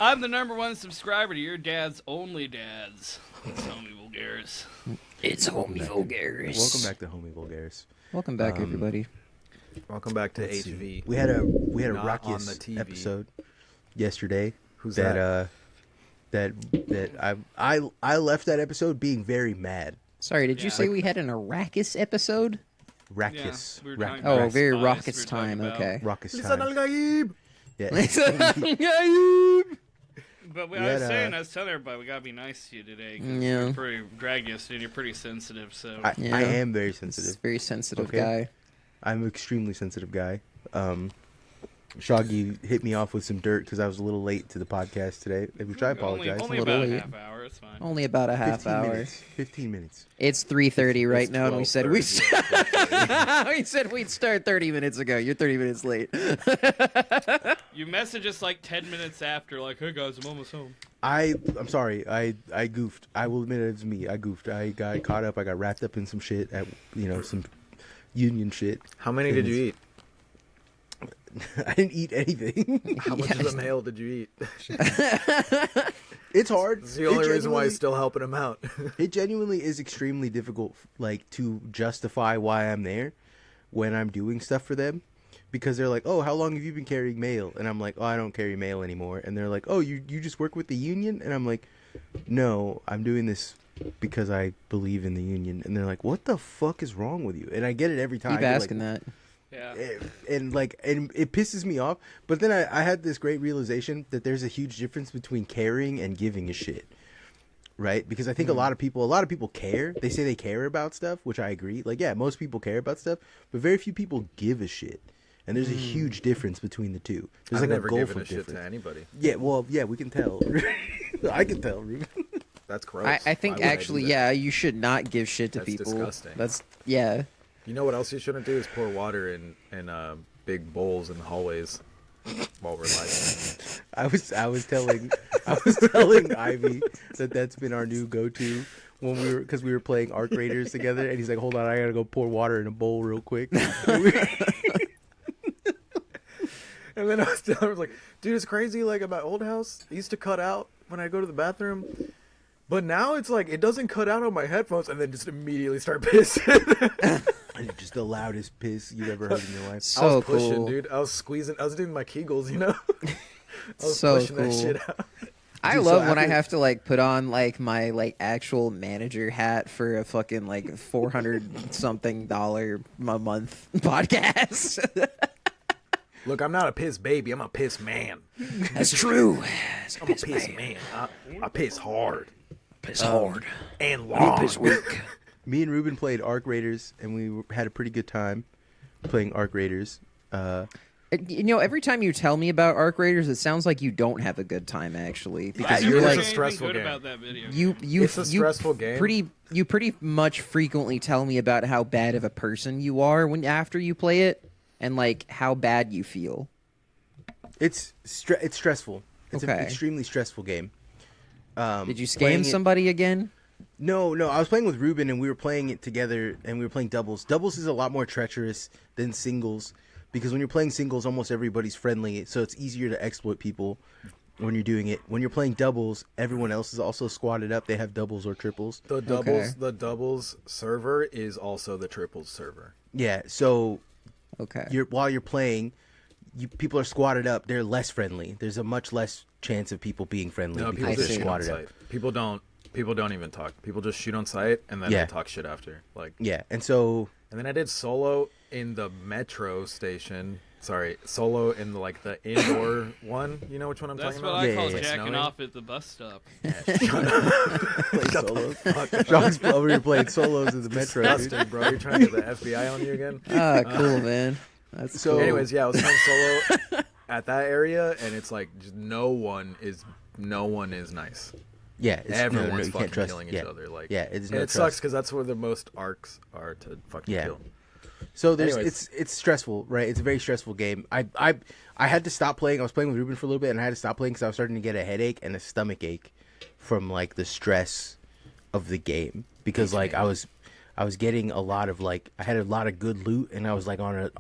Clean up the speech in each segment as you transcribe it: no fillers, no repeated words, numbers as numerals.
I'm the #1 subscriber to your dad's only dads. It's HomieVulgaris. It's HomieVulgaris. Welcome back to HomieVulgaris. Welcome back, everybody. Welcome back to Let's HV. see. We had a Not raucous on the TV. episode yesterday. Who's that? I left that episode being very mad. Sorry, did you Yeah. say we had an Arrakis episode? Raucous. Yeah, we were talking Oh, about very spies raucous we were talking time. about. Okay. Raucous Lisan time. al-Gaib! Yeah. But We I was had, I was telling everybody we gotta be nice to you today. 'Cause Yeah. you're pretty dragging us, and you're pretty sensitive. So I Yeah. am very This is sensitive. a very sensitive Okay. guy. I'm an extremely sensitive guy. Shoggy hit me off with some dirt because I was a little late to the podcast today, which I apologize. Only A little about a late. half hour. It's fine. Only about a half 15 hour. minutes. 15 minutes. It's 3:30 right It's now, and we said we 12:30. we said we'd start 30 minutes ago. You're 30 minutes late. You message us like 10 minutes after, like, "Hey guys, I'm almost home." I'm sorry. I goofed. I will admit it was me. I goofed. I got caught up. I got wrapped up in some shit at some union shit. How many did you eat? I didn't eat anything. How much of the mail did you eat? It's hard. It's the only It reason why genuinely- he's still helping him out. It genuinely is extremely difficult, like, to justify why I'm there when I'm doing stuff for them, because they're like, "Oh, how long have you been carrying mail?" And I'm like, "Oh, I don't carry mail anymore." And they're like, "Oh, you just work with the union?" And I'm like, "No, I'm doing this because I believe in the union." And they're like, "What the fuck is wrong with you?" And I get it every time. Keep They're asking like, that. Yeah. and it pisses me off. But then I had this great realization that there's a huge difference between caring and giving a shit, right? Because I think a lot of people care. They say they care about stuff, which I agree. Like, yeah, most people care about stuff, but very few people give a shit. And there's a huge difference between the two. There's I've like never a gulf given a of shit difference. to anybody. Yeah, well, yeah, we can tell. I can tell, Ruben. That's gross. I think Why would I do actually, that? yeah, you should not give shit to That's people. disgusting. That's yeah. You know what else you shouldn't do is pour water in big bowls in the hallways while we're live. I was telling Ivy that that's been our new go-to when we were playing Arc Raiders together, and he's like, "Hold on, I gotta go pour water in a bowl real quick." And then I was like, dude, it's crazy. Like at my old house, it used to cut out when I go to the bathroom. But now it's like, it doesn't cut out on my headphones and then just immediately start pissing. And it's just the loudest piss you've ever heard in your life. I was So pushing, cool. dude. I was squeezing. I was doing my Kegels, you know? I was So pushing that cool. shit out. I Dude, love so when I after- have to like put on like my like actual manager hat for a fucking like $400 something a month podcast. Look, I'm not a piss baby. I'm a piss man. That's true. I'm a piss man. I piss hard. Piss hard. And long. Piss weak. Me and Ruben played Arc Raiders, and we had a pretty good time playing Arc Raiders. You know, every time you tell me about Arc Raiders, it sounds like you don't have a good time actually, because Yeah, you're it's like a stressful good game. about that video. you It's a stressful game. You pretty much frequently tell me about how bad of a person you are after you play it, and like how bad you feel. It's stressful. It's an Okay. extremely stressful game. Did you playing scam it- somebody again? No, I was playing with Ruben, and we were playing it together, and we were playing doubles. Doubles is a lot more treacherous than singles, because when you're playing singles, almost everybody's friendly, so it's easier to exploit people when you're doing it. When you're playing doubles, everyone else is also squatted up. They have doubles or triples. The doubles server is also the triples server. Yeah, so Okay. while you're playing, people are squatted up. They're less friendly. There's a much less chance of people being friendly No, people because just they're shoot on squatted up. sight. People don't even talk. People just shoot on sight and then Yeah. they talk shit after. Like, Yeah, and so and then I did solo in the metro station. Sorry, solo in the indoor one. You know which one I'm That's talking what about? I Yeah, call yeah, yeah. jacking Snowing? off at the bus stop. play solos. John's over here playing solos in the metro. Dude. Disgusting, bro. You're trying to get the FBI on you again. Ah, cool, man. That's So- cool. Anyways, yeah, I was playing solo at that area, and it's like just no one is nice. Yeah, Everyone's you fucking can't trust. killing yeah. each other. Like, yeah, it's and no it trust. sucks because that's where the most arcs are to fucking Yeah. kill. So there's Anyways. it's stressful, right? It's a very stressful game. I had to stop playing. I was playing with Ruben for a little bit, and I had to stop playing because I was starting to get a headache and a stomach ache from like the stress of the game, because like I was getting a lot of I had a lot of good loot, and I was like on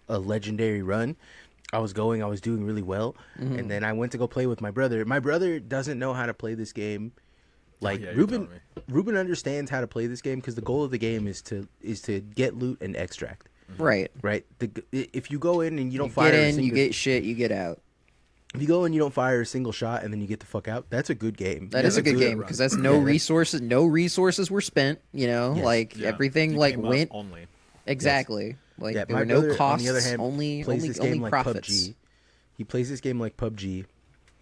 a legendary run, I was doing really well, and then I went to go play with my brother. My brother doesn't know how to play this game. Like yeah, you're telling Ruben understands how to play this game because the goal of the game is to get loot and extract. Right. Right. If you go in and you don't You fire, get in, you get shit, you get out. If you go and you don't fire a single shot and then you get the fuck out, that's a good game. That is a good game because that's no resources. No resources were spent. You know, Yes. like Yeah. everything You like came up went only. exactly. Like Yeah, there my were no brother, costs. on the other hand, only plays only this game like profits. PUBG. He plays this game like PUBG,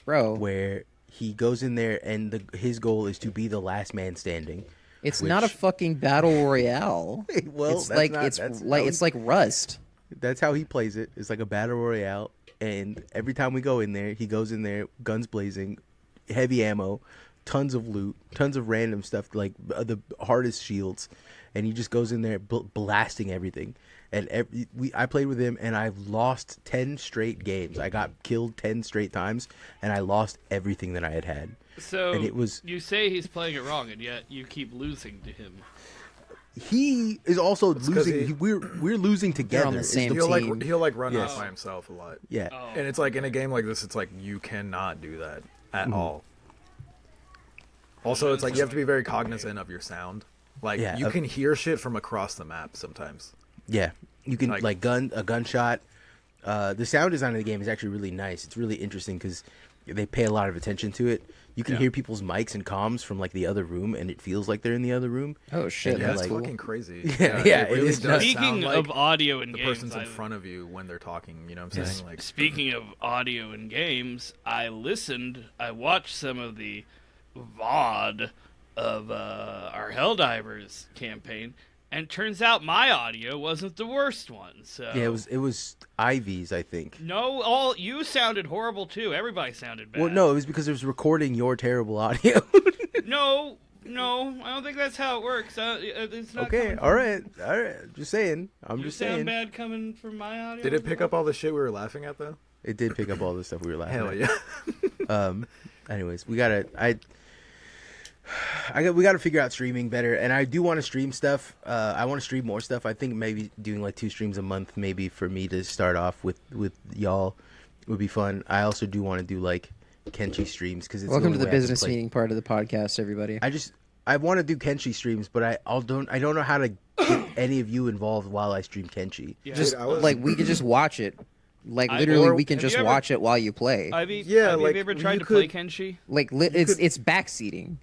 Bro. where he goes in there and his goal is to be the last man standing. It's not a fucking battle royale. Well, it's that's like not- it's that's like how it's like Rust. That's how he plays it. It's like a battle royale, and every time we go in there, he goes in there, guns blazing, heavy ammo, tons of loot, tons of random stuff, like the hardest shields, and he just goes in there blasting everything. And I played with him, and I've lost 10 straight games. I got killed 10 straight times, and I lost everything that I had. So And it was- you say he's playing it wrong, and yet you keep losing to him. He is also 'cause losing. We're losing together. on the is same the- team. He'll run Yes. off by himself a lot. Yeah. Oh. And it's like in a game like this, it's like you cannot do that at all. Also, it's like you have to be very cognizant of your sound. Like Yeah, you can hear shit from across the map sometimes. Yeah, you can Like- like a gunshot. The sound design of the game is actually really nice. It's really interesting because they pay a lot of attention to it. You can Yeah. hear people's mics and comms from like the other room, and it feels like they're in the other room. Oh shit, And Yeah, they're that's that's like, cool. fucking crazy. Yeah, it really is does nuts. Speaking sound like of audio and the games, person's in I- front of you when they're talking. You know what I'm saying? Like, Speaking of audio and games, I watched some of the VOD of our Helldivers campaign, and turns out my audio wasn't the worst one. So Yeah, it was Ivy's, I think. no, you sounded horrible too. Everybody sounded bad. Well, no, it was because it was recording your terrible audio. no, I don't think that's how it works. It's not Okay, coming all from- right. Just saying. I'm You just sound saying. bad coming from my audio. did it pick up all the shit we were laughing at though? It did pick up all the stuff we were laughing Hell at. yeah. Anyways, we gotta figure out streaming better, and I do want to stream stuff. I want to stream more stuff. I think maybe doing like 2 streams a month, maybe for me to start off with y'all would be fun. I also do want to do like Kenshi streams because it's Welcome the to only the way I can business play. meeting part of the podcast, everybody. I want to do Kenshi streams, but I don't know how to get any of you involved while I stream Kenshi. Yeah. Just Dude, I was- like we could just watch it. Like I- literally, or- we can have just you ever- watch it while you play. Ivy, Yeah, Ivy, like, have you ever tried you to play could- Kenshi? Like it's backseating.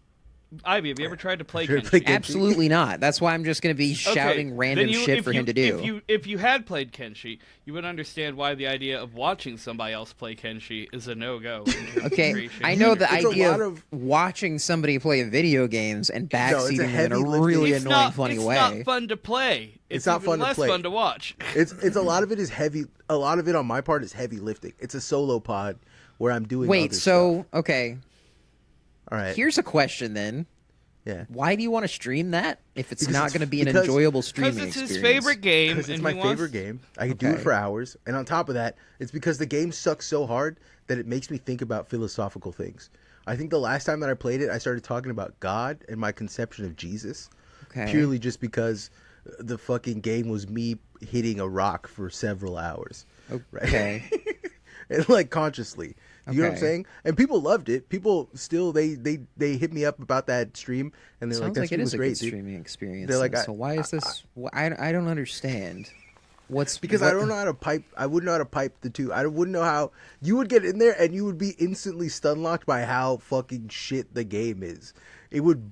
Ivy, have you ever tried to play Sure, Kenshi? play Kenshi. Absolutely not. That's why I'm just going to be Okay, shouting random then shit if for you- him to do. If you had played Kenshi, you would understand why the idea of watching somebody else play Kenshi is a no-go. Okay, I know the It's a idea lot of of- watching somebody play video games and it's a backseating them in heavy a lifting. really It's annoying, not, funny it's way. not fun to play. It's not even fun to less play. fun to watch. It's a lot of it is heavy. A lot of it on my part is heavy lifting. It's a solo pod where I'm doing. Wait, other so stuff. okay, All right, here's a question then. yeah, Why do you want to stream that if it's Because not it's- going to be an because- enjoyable streaming Because it's his experience? favorite game. because it's and my he wants- favorite game. I could do it Okay. for hours, and on top of that, it's because the game sucks so hard that it makes me think about philosophical things. I think the last time that I played it, I started talking about God and my conception of Jesus, Okay. purely just because the fucking game was me hitting a rock for several hours, right? Okay. And like consciously. You know what I'm Okay. saying? And people loved it. People still they hit me up about that stream and they're like, Sounds that like it stream is was a great, good dude. streaming experience. They're like, then. So why is this? I don't understand. What's Because I don't know how to pipe. I wouldn't know how to pipe the two. I wouldn't know how you would get in there and you would be instantly stun locked by how fucking shit the game is. It would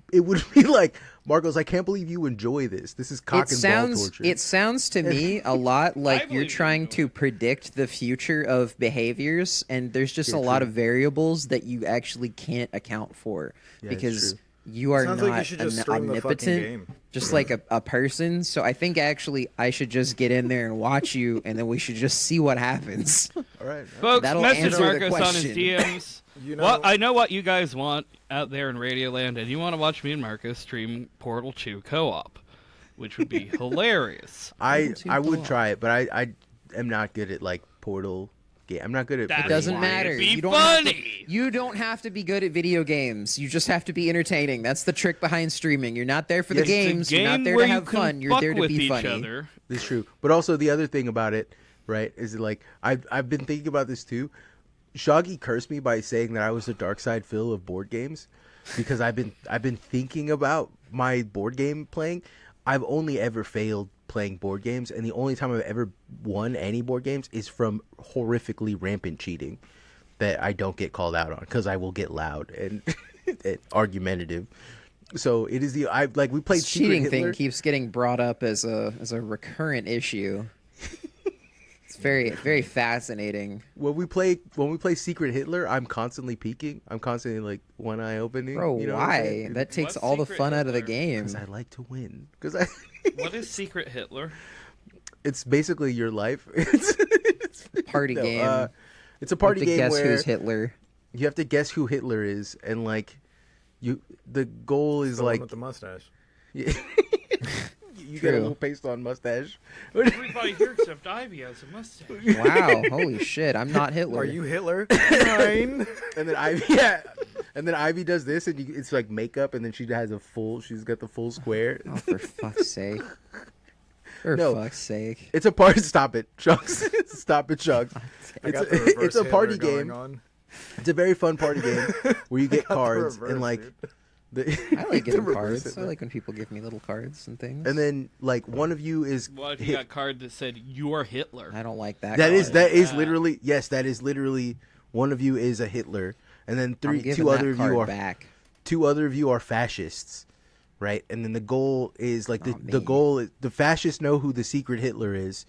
be like, Marcos, I can't believe you enjoy this. This is cock and ball torture. It sounds to me a lot like you're believe you trying enjoy to predict the future of behaviors, and there's just Yeah, a lot true. of variables that you actually can't account for Yeah, it's because true. you are Sounds not like you should just stream the fucking omnipotent, game. just like a person. So I think actually I should just get in there and watch you, and then we should just see what happens. All right. Folks, That'll message answer the Marcos on his question. DMs. You know- What I know what you guys want out there in Radioland, and you want to watch me and Marcos stream Portal 2 co-op, which would be hilarious. I would co-op. try it, but I am not good at like Portal game. I'm not good at. That It doesn't Why? matter. It'd be You don't have to- funny. you don't have to be good at video games. You just have to be entertaining. That's the trick behind streaming. You're not there for the Yes, it's a It's a games. You're not game there where to you have can fun. You're fuck there to with be each funny. other. It's true. But also the other thing about it right? Is it like I've been thinking about this too. Shoggy cursed me by saying that I was the dark side Phil of board games because I've been thinking about my board game playing. I've only ever failed playing board games, and the only time I've ever won any board games is from horrifically rampant cheating that I don't get called out on because I will get loud and, and argumentative. So it is we played This cheating Secret Hitler. thing keeps getting brought up as a recurrent issue. It's very, very fascinating. When we play Secret Hitler, I'm constantly peeking. I'm constantly like one eye opening. Bro, you know what I'm why? saying? That takes What's all the Secret fun out of the Hitler? game. Because I like to win. What is Secret Hitler? It's basically your life. Party game. It's a party You have to game guess where who's Hitler. you have to guess who Hitler is, and like the goal is The one like with the mustache. you get a True. little paste on mustache. Everybody here except Ivy has a mustache. Wow, holy shit, I'm not Hitler. Are you Hitler? Fine. And then Ivy does this, and it's like makeup, and then she's got the full square. Oh, for fuck's sake. For No. fuck's sake. It's a party. Stop it, Chunks. Stop it, Chunks. I got the reverse It's a party Hitler going game. on. It's a very fun party game where you get got the cards reverse, and like dude. I like the getting reverse cards. I Hitler. like when people give me little cards and things. And then like one of you is What if you hit- got a card that said "You're Hitler"? I don't like that. that is card. that is Yeah. literally that is literally one of you is a Hitler, and then I'm giving two that other of card you are back. two other of you are fascists, right? And then the goal is like the Not me. goal is the fascists know who the secret Hitler is,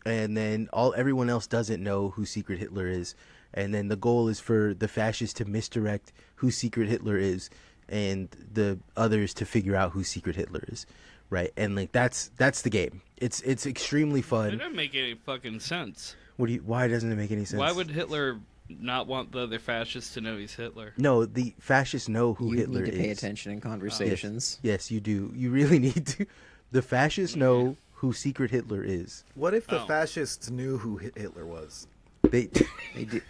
and then everyone else doesn't know who secret Hitler is, and then the goal is for the fascists to misdirect who secret Hitler is, and the others to figure out who secret Hitler is, right? And like that's the game. It's extremely It fun. doesn't make any fucking sense. Why doesn't it make any sense? Why would Hitler not want the other fascists to know he's Hitler? No, the fascists know who You Hitler need to pay is. attention in conversations. Yes, you do. You really need to. The fascists know who secret Hitler is. What if the Oh. fascists knew who Hitler was? They They do.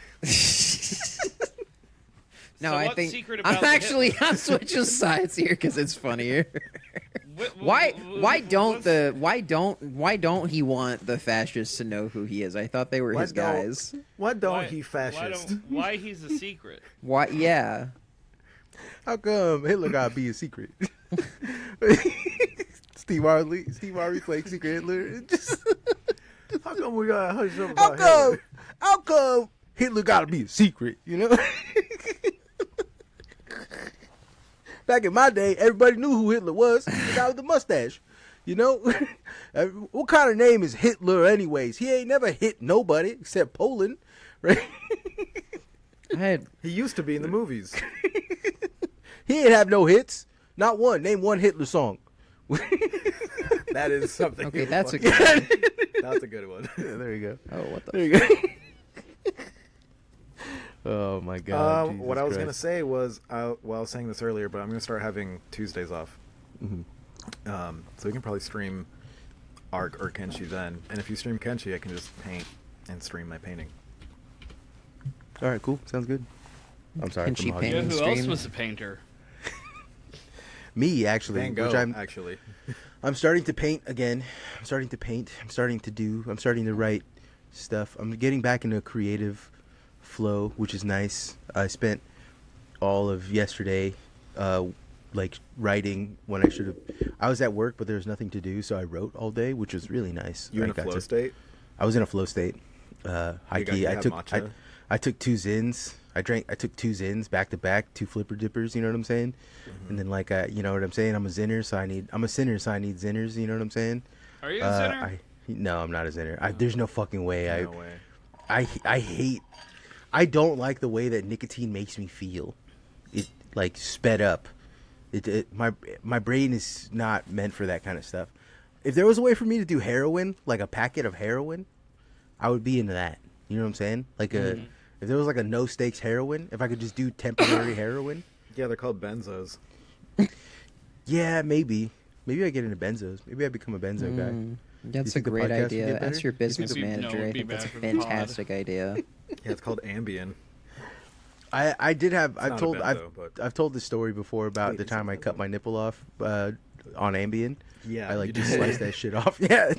No, So I what's think secret about I'm the actually I'm switching sides here because it's funnier. Why don't he want the fascists to know who he is? I thought they were his guys. Why don't he fascist? Why he's a secret? Why? Yeah. How come Hitler gotta be a secret? Steve Harvey playing secret Hitler. How come we got hush up about How come Hitler gotta be a secret? You know. Back in my day, everybody knew who Hitler was. The guy with the mustache. You know? What kind of name is Hitler anyways? He ain't never hit nobody except Poland. Right? He used to be in the movies. He ain't have no hits. Not one. Name one Hitler song. That is something. Okay, you that's a fucking- good one. That's a good one. Yeah, there you go. Oh, what the? There you go. Oh my God. Jesus What I was Christ. gonna say was, I was saying this earlier, but I'm gonna start having Tuesdays off. Mhm. So we can probably stream Ark or Kenshi then, and if you stream Kenshi, I can just paint and stream my painting. All right, cool. Sounds good. I'm sorry. Can for she hogging Yeah, paint? you. who else Stream. was a painter? Me actually, Van Gogh, which actually. I'm starting to paint again. I'm starting to paint. I'm starting to write stuff. I'm getting back into a creative flow, which is nice. I spent all of yesterday like writing when I should have. I was at work, but there was nothing to do, so I wrote all day, which was really nice. You in a I got flow to- state? I was in a flow state. High key. you I have took matcha? I took 2 Zins. I took 2 Zins back to back, 2 flipper dippers. You know what I'm saying? Mm-hmm. And then like you know what I'm saying? I'm a sinner, so I need Zinners. You know what I'm saying? Are you a sinner? No, I'm not a Zinner. There's no fucking way. No way. I hate. I don't like the way that nicotine makes me feel. It like sped up. My brain is not meant for that kind of stuff. If there was a way for me to do heroin, like a packet of heroin, I would be into that. You know what I'm saying? Like if there was like a no stakes heroin, if I could just do temporary heroin. Yeah, they're called benzos. Yeah, maybe I get into benzos. Maybe I become a benzo guy. That's a think the great podcast would idea. get As better? your business it'd be- no, manager, it'd I be think that's a bad for the pod. fantastic idea. Yeah, it's called Ambien. I did have. not a benzo, but- I've told this story before about Wait, the is time it I cut benzo? my nipple off on Ambien. Yeah, I like you just did. sliced that shit off. Yeah.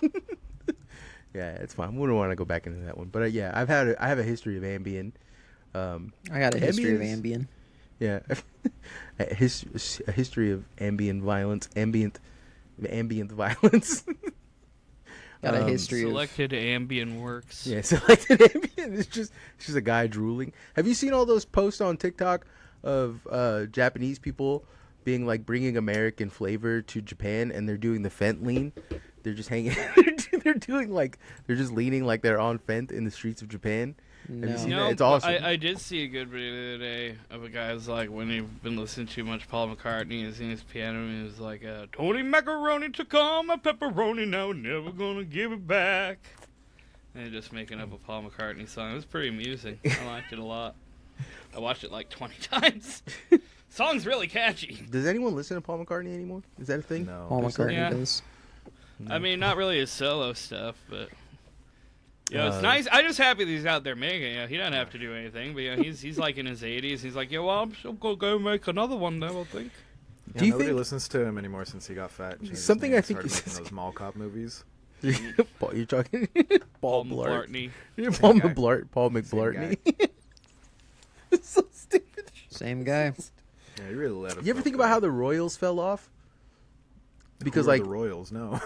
Yeah, it's fine. We don't want to go back into that one. But yeah, I have a history of Ambien. I got a history of Ambien's- Ambien. Yeah, a history of ambient violence, ambient violence. Got a history of. Selected Ambien works. Yeah, selected ambient. It's just a guy drooling. Have you seen all those posts on TikTok of Japanese people being like bringing American flavor to Japan, and they're doing the Fent lean? They're just hanging. They're doing like they're just leaning like they're on Fent in the streets of Japan. Have you No. seen You that? know, It's awesome. I did see a good video the other day of a guy who's like, when he'd been listening to much Paul McCartney and seeing his piano, and he was like, Tony Macaroni took all my pepperoni, now never gonna give it back. And just making up a Paul McCartney song. It was pretty amusing. I liked it a lot. I watched it like 20 times. Song's really catchy. Does anyone listen to Paul McCartney anymore? Is that a thing? No. Paul McCartney Yeah. does. I mean, not really his solo stuff, but you know, it's Uh, nice. I'm just happy that he's out there making it. You know, he doesn't have to do anything, but you know, he's like in his 80s. He's like, well, I'm still gonna go make another one now, I think. Yeah, Do you nobody think- listens to him anymore since he got fat. and changed his Something name I and think started is- making those mall cop movies. Paul, you're talking Paul Blart. McCartney. Paul guy. McBlart. Paul Same McBlartney. It's so stupid. Same guy. Yeah, he really let us. You ever think about how the Royals fell off? Because Who are like the Royals? No.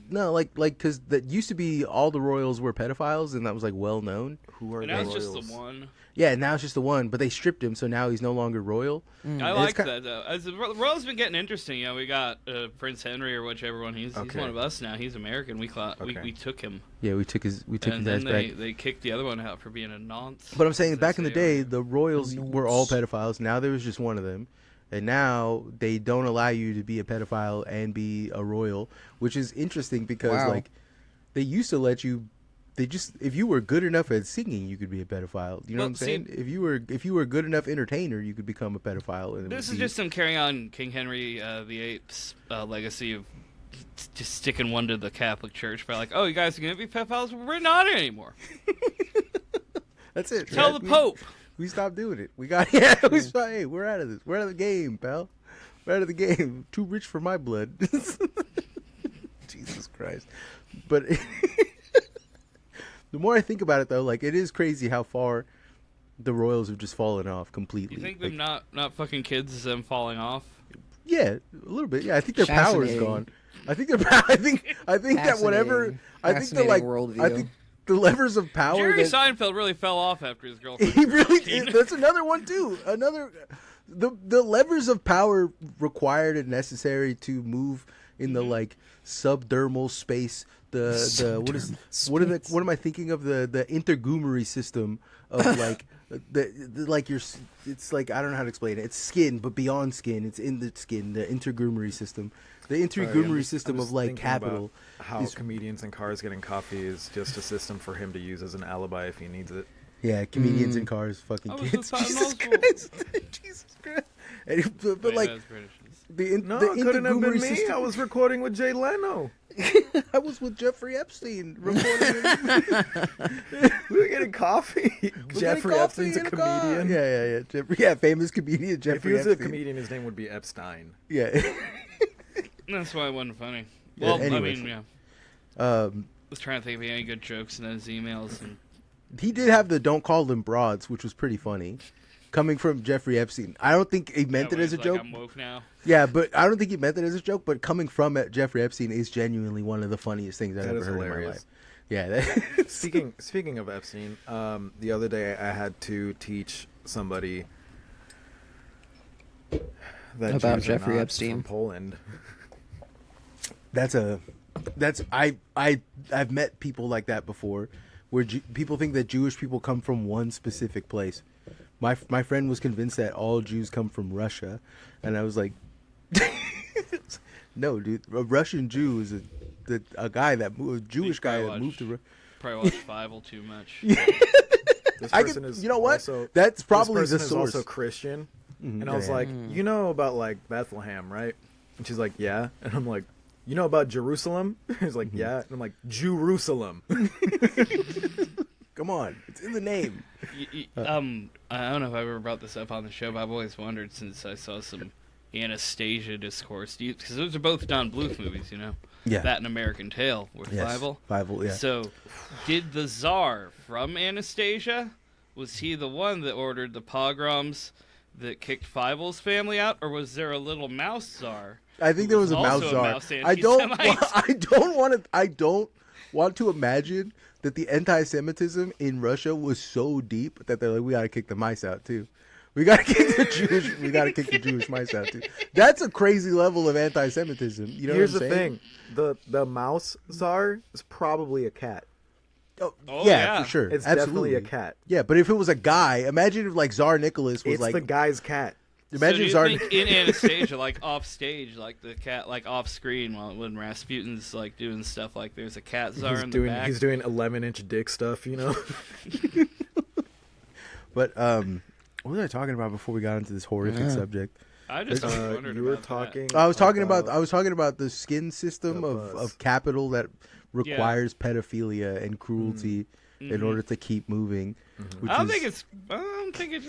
no, like because that used to be all the Royals were pedophiles, and that was like well known. Who are And the now Royals? it's just the one. Yeah, now it's just the one, but they stripped him, so now he's no longer royal. I it's like ki- that though. As the Royals been getting interesting. You know, we got Prince Henry or whichever one. He's Okay. one of us now. He's American. We Okay. we took him, Yeah, we took his and ass then back. they kicked the other one out for being a nonce. But I'm saying as back they in the say day, over the Royals Nonce. were all pedophiles. Now there was just one of them. And now they don't allow you to be a pedophile and be a royal, which is interesting because Wow. like they used to let you. They just if you were good enough at singing, you could be a pedophile. You know Well, what I'm saying? If you were a good enough entertainer, you could become a pedophile. And it This would is be- just them carrying on King Henry VIII's legacy of just sticking one to the Catholic Church by like, oh, you guys are gonna be pedophiles? We're not anymore. that's it. Tell right? the Pope. We stopped doing it. We got Hey, we're out of this. We're out of the game, pal. We're out of the game. Too rich for my blood. Jesus Christ. But the more I think about it, though, like it is crazy how far the Royals have just fallen off completely. You think like, them not fucking kids is them falling off? Yeah, a little bit. Yeah, I think their power is Fascinating. gone. I think I think that whatever. I think the Fascinating like. worldview. I think the levers of power. Jerry that, Seinfeld really fell off after his girlfriend. he really. was 14. That's another one too. Another. The levers of power required and necessary to move in the like subdermal space. What am I thinking of the intergumery system of like the like your it's like I don't know how to explain it. It's skin, but beyond skin. It's in the skin. The intergumery system. The intergumery system of like capital. How is- comedians in cars getting coffee is just a system for him to use as an alibi if he needs it. Yeah, comedians in cars, fucking I was kids. the Jesus Thanos Christ. Jesus Christ. But Wait, like that's British. No, the it couldn't have been intergumery me. system. I was recording with Jay Leno. I was with Jeffrey Epstein recording. We were getting coffee. We're Jeffrey getting coffee Epstein's a in car. comedian. Yeah. Jeffrey, famous comedian If Jeffrey he was Epstein. a comedian, his name would be Epstein. Yeah. That's why it wasn't funny. Yeah, Well, I anyways. mean, yeah. I was trying to think of any good jokes in those emails, and He did have the "Don't call them broads," which was pretty funny, coming from Jeffrey Epstein. I don't think he meant yeah, it as a he's joke. Like, I'm woke now. Yeah, but I don't think he meant it as a joke. But coming from Jeffrey Epstein is genuinely one of the funniest things I've That ever is heard in my hilarious. life. Yeah. That, Speaking of Epstein, the other day I had to teach somebody that About Jews are Jeffrey not Epstein. from Poland. I've met people like that before, where people think that Jewish people come from one specific place. My friend was convinced that all Jews come from Russia, and I was like, no, dude, a Russian Jew is a guy that moved, a Jewish guy that moved to. Probably watched Bible too much. This I person could, is you know what? Also, That's this probably person the is source. also Christian, Mhm, and I was yeah. like, you know about like Bethlehem, right? And she's like, yeah, and I'm like, you know about Jerusalem? He's like, yeah, and I'm like, Jerusalem. Come on, it's in the name. I don't know if I ever brought this up on the show, but I've always wondered since I saw some Anastasia discourse? Because those are both Don Bluth movies, you know. Yeah. That and American Tail with Yes. Fievel. Fievel, yeah. So, did the Tsar from Anastasia, was he the one that ordered the pogroms that kicked Fievel's family out, or was there a little mouse Tsar? I think there was a mouse also a czar. mouse I don't. anti-Semite? I don't want to imagine that the anti-Semitism in Russia was so deep that they're like, we gotta kick the mice out too. We gotta kick the Jewish. We gotta kick the Jewish mice out too. That's a crazy level of anti-Semitism. You know Here's what I'm the saying? thing: the mouse czar is probably a cat. Oh, Oh, yeah, yeah. for sure. It's Absolutely. definitely a cat. Yeah, but if it was a guy, imagine if like Tsar Nicholas was It's like. the guy's cat. Imagine so do you Tsar. think in Anastasia, like off stage, like the cat, like off screen, when Rasputin's like doing stuff, like there's a cat Tsar in the back. He's doing 11-inch dick stuff, you know. But what was I talking about before we got into this horrific subject? I just wondered You were about talking. I was talking about the skin system The of buzz. capital that requires pedophilia and cruelty in order to keep moving. Which I don't is- think it's. I don't think it's.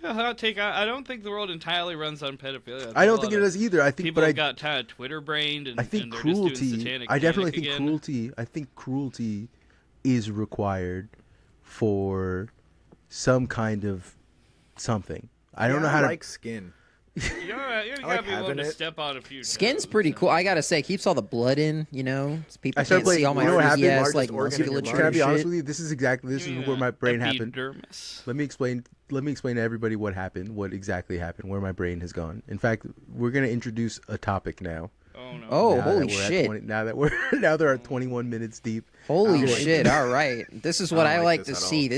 Hot take. I don't think the world entirely runs on pedophilia. I don't think it does either. I think, People but have got kind of Twitter brained, and I think and they're just doing cruelty. satanic I definitely panic think again. cruelty. I think cruelty is required for some kind of something. I don't know how I to. like skin. You gotta like be willing having to it. step on a few. Skin's toes, pretty so. cool. I gotta say, keeps all the blood in. You know, people I started can't see playing- all my you know what crazy happened? ass like Largest organ in your musculature. Can I and be honest shit. with you? This is where my brain happened. Epidermis. Let me explain to everybody what happened, what exactly happened, where my brain has gone. In fact, we're going to introduce a topic now. Oh no. Oh, Now holy that we're at shit. 20 now they're at 21 minutes deep. Holy like shit! All right, this is what I I don't like like to this at see.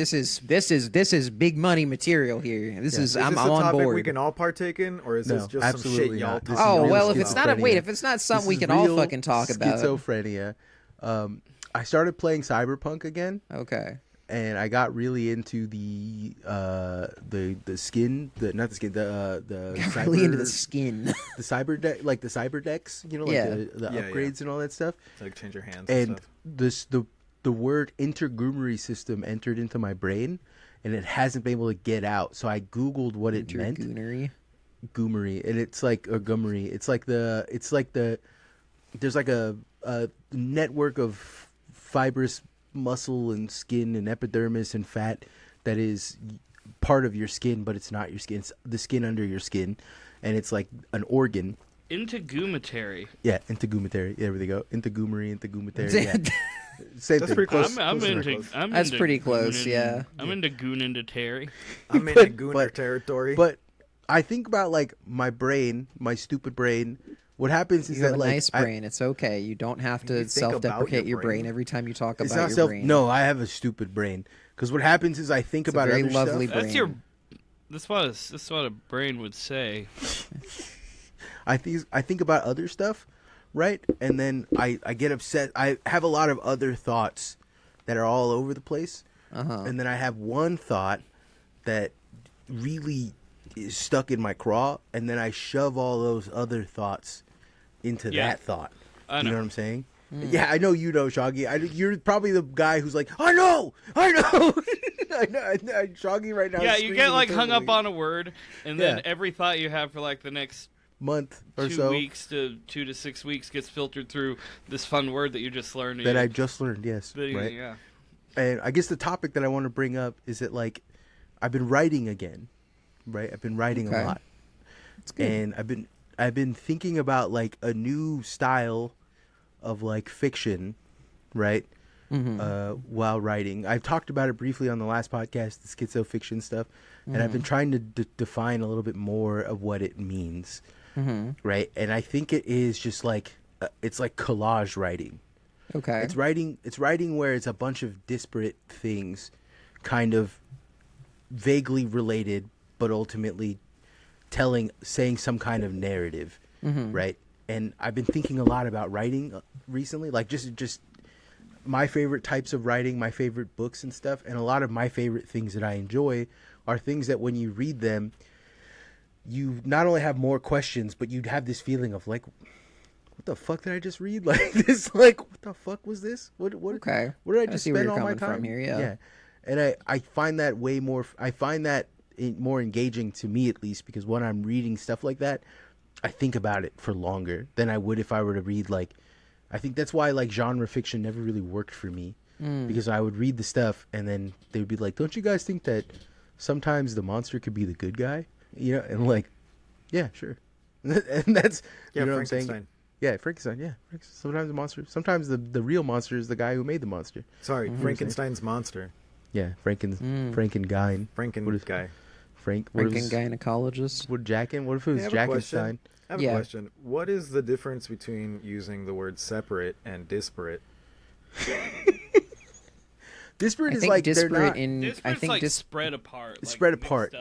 This is big money material here. This is Is I'm this a on topic board. we can all partake in, or is No, this just some absolutely shit y'all not. This talk is Oh real well, if it's not schizophrenia. if it's not something we This is can all real fucking talk about. Schizophrenia. I started playing Cyberpunk again, Okay. and I got really into the skin, the cyber, Really into the skin. the cyber deck, like the cyber decks, you know, like Yeah. the Yeah, upgrades and all that stuff. To, like change your hands And stuff. the word intergumery system entered into my brain, and it hasn't been able to get out. So I googled what it meant. Intergoonery. Goomery, and it's like a gummery. It's like the there's like a network of fibrous muscle and skin and epidermis and fat that is part of your skin, but it's not your skin. It's the skin under your skin, and it's like an organ. Integumentary. Yeah, integumentary. There we go. Integumentary. Yeah. Same That's thing. pretty close. I'm Close, into. very close. I'm That's into pretty close, goonin- yeah. I'm into goonin-to-terry. I'm in But- the Gooner but- territory. But I think about like my brain, my stupid brain. What happens is You have that a like nice brain. It's okay. You don't have You to think self-deprecate about your your brain brain. every time you talk it's about not your self. brain. No, I have a stupid brain. Because what happens is I think It's a about very other lovely stuff. That's your. That's what a brain would say. I think about other stuff, right? And then I get upset. I have a lot of other thoughts that are all over the place. Uh-huh. And then I have one thought that really is stuck in my craw, and then I shove all those other thoughts into Yeah. that thought. I You know know. what I'm saying? Yeah, I know you know, Shaggy. You're probably the guy who's like, I know. I know. Shaggy right now. Yeah, is you get screaming like hung up internally. on a word, and then Yeah. every thought you have for like the next month or 2 so weeks to 2 to 6 weeks gets filtered through this fun word that you just learned. that I just learned. Yes, right. Yeah. And I guess the topic that I want to bring up is that like I've been writing again, right? I've been writing Okay. a lot, It's good. and I've been thinking about like a new style of like fiction, right? While writing, I've talked about it briefly on the last podcast, the schizofiction stuff, and I've been trying to define a little bit more of what it means, right? And I think it is just like it's like collage writing. Okay. It's writing where it's a bunch of disparate things, kind of vaguely related, but ultimately saying some kind of narrative, right? And I've been thinking a lot about writing recently, like just my favorite types of writing, my favorite books and stuff, and a lot of my favorite things that I enjoy are things that when you read them, you not only have more questions, but you'd have this feeling of like, what the fuck did I just read? Like this, like what the fuck was this? What Okay. Where did I I just see where spend you're all my coming from time? here, yeah. And I find that way more. I find that more engaging to me, at least, because when I'm reading stuff like that, I think about it for longer than I would if I were to read like. I think that's why like genre fiction never really worked for me, because I would read the stuff and then they would be like, "Don't you guys think that sometimes the monster could be the good guy?" You know, and like, yeah, sure, and that's you know what I'm saying. Yeah, Frankenstein. Yeah, sometimes the monster. Sometimes the real monster is the guy who made the monster. Sorry, Frankenstein's monster. Yeah, Frankenguy. Frankenguy. Franken-gynecologist. What Jackin? What if it was Jackenstein? I have a question. What is the difference between using the word separate and disparate? Disparate is like they're not. I think spread apart. Like spread apart.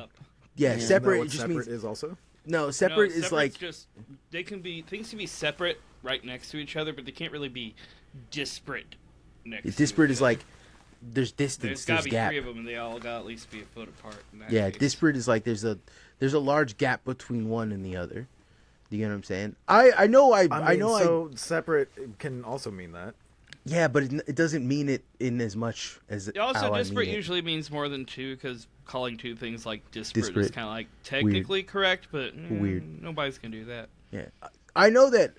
Yeah, separate. It just separate means is also. no. Separate is like just things can be separate right next to each other, but they can't really be disparate next. Disparate to is like there's distance. There's got to be gap. 3 of them, and they all got to at least be a foot apart. Yeah, case. disparate is like there's a large gap between one and the other. Do you get what I'm saying? I know. So separate can also mean that. Yeah, but it doesn't mean it in as much as Also, disparate I mean usually means more than 2, because calling 2 things like disparate is kind of like technically correct, but weird. Nobody's gonna do that. Yeah, I know that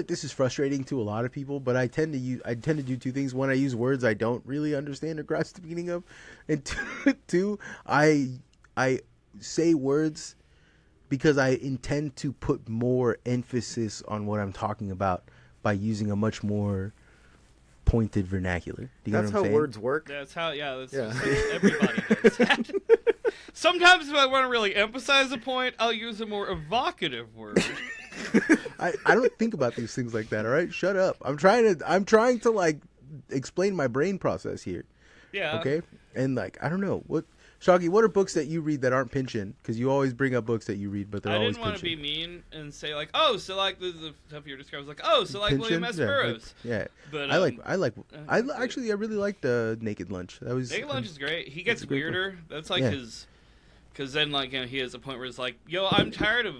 this is frustrating to a lot of people, but I tend to do 2 things. One, I use words I don't really understand or grasp the meaning of, and two, I say words because I intend to put more emphasis on what I'm talking about by using a much more pointed vernacular. Do you know what I'm saying? That's how words work. That's how. Yeah. Everybody does that. Sometimes if I want to really emphasize a point, I'll use a more evocative word. I don't think about these things like that. All right, shut up. I'm trying to like explain my brain process here. Yeah. Okay. And like I don't know Shaggy, what are books that you read that aren't pinching? Because you always bring up books that you read, but they're always pinching. I didn't want to be mean and say like, oh, so like the stuff you're describing was like, oh, so like William S. Burroughs. Yeah. But I really like the Naked Lunch. Naked Lunch is great. He gets weirder. That's like his, because then like he has a point where it's like, yo, I'm tired of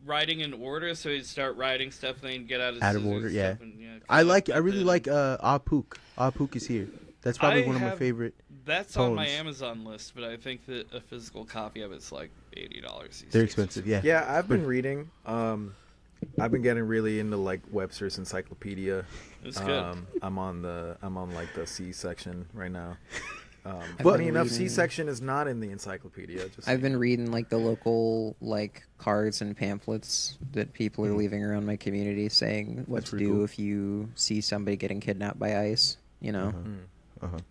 writing in order, so he'd start writing stuff and then get out of order. Yeah. And, I really like Apook. Apook is here. That's probably one of my favorite. That's poems. on my Amazon list, but I think that a physical copy of it's like $80. They're expensive, yeah. Yeah, I've been reading. I've been getting really into like Webster's Encyclopedia. It's good. I'm on like the C section right now. Funny enough, C section is not in the encyclopedia. I've been reading like the local like cards and pamphlets that people are leaving around my community saying what to do if you see somebody getting kidnapped by ICE. You know.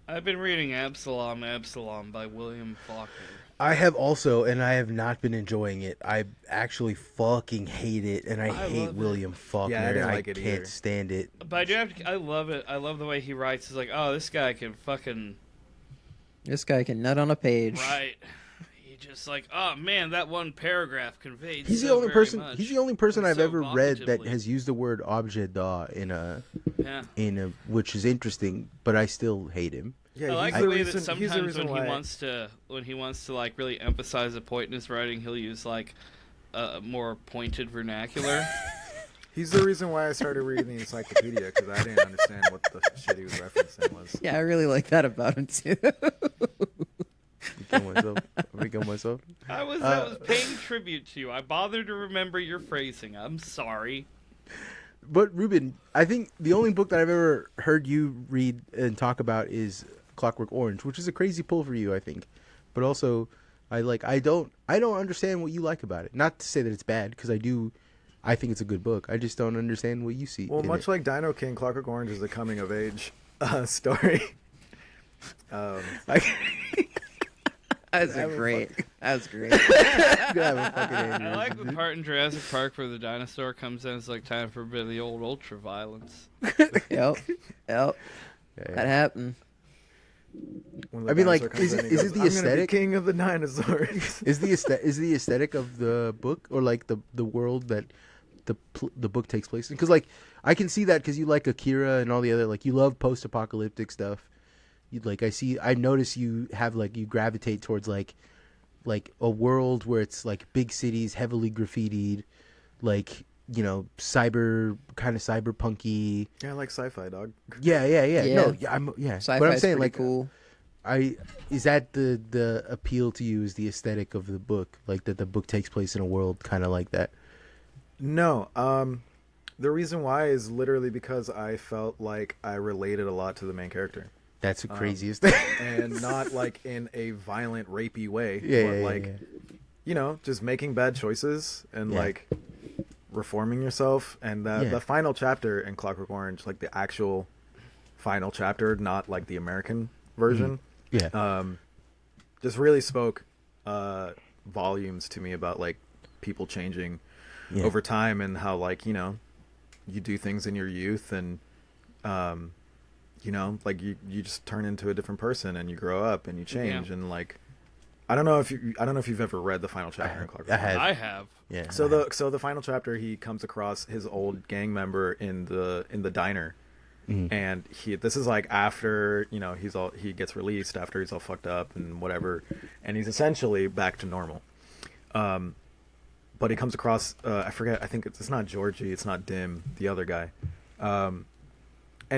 I've been reading Absalom by William Faulkner. I have also, and I have not been enjoying it. I actually fucking hate it, and I hate William Faulkner. Yeah, I didn't like it can't either. stand it. But I do have to, I love it. I love the way he writes. It's like, oh, this guy can fucking... This guy can nut on a page. Right. He just like, oh man, that one paragraph conveyed He's the only person I've ever read that has used the word objet d'art in a which is interesting, but I still hate him. Yeah, I like the way that sometimes when he wants to like really emphasize a point in his writing, he'll use like a more pointed vernacular. He's the reason why I started reading the encyclopedia, because I didn't understand what the shit he was referencing was. Yeah, I really like that about him too. I kill myself. I was paying tribute to you. I bothered to remember your phrasing. I'm sorry. But Ruben, I think the only book that I've ever heard you read and talk about is Clockwork Orange, which is a crazy pull for you, I think. But also, I don't understand what you like about it. Not to say that it's bad, because I think it's a good book. I just don't understand what you see. Well, much like Dino King, Clockwork Orange is a coming of age story. That's great. I like the part in Jurassic Park where the dinosaur comes in. It's like time for a bit of the old ultra violence. Yep. That happened. I mean, like, is it the aesthetic? King of the dinosaurs. Is the aesthetic of the book, or like the world that the book takes place in? Because like I can see that because you like Akira and all the other, like, you love post-apocalyptic stuff. I notice you have like, you gravitate towards like a world where it's like big cities, heavily graffitied, like, you know, cyberpunky. Yeah, I like sci-fi, dog. Yeah. No, Sci-fi but I'm saying, like, cool. Is that the appeal to you? Is the aesthetic of the book, like that the book takes place in a world kind of like that? No. The reason why is literally because I felt like I related a lot to the main character. That's the craziest thing. And not like in a violent, rapey way. Yeah, but yeah, like, yeah. you know, just making bad choices and Yeah. like reforming yourself. And the final chapter in Clockwork Orange, like the actual final chapter, not like the American version, Yeah. just really spoke volumes to me about like people changing over time and how like, you know, you do things in your youth and you know, like you just turn into a different person and you grow up and you change and like I don't know if you've ever read the final chapter in Clockwork Orange. I have. Yeah. So the final chapter, he comes across his old gang member in the diner, and this is like after, you know, he gets released after he's all fucked up and whatever, and he's essentially back to normal. But he comes across I forget, I think it's not Georgie, it's not Dim, the other guy, and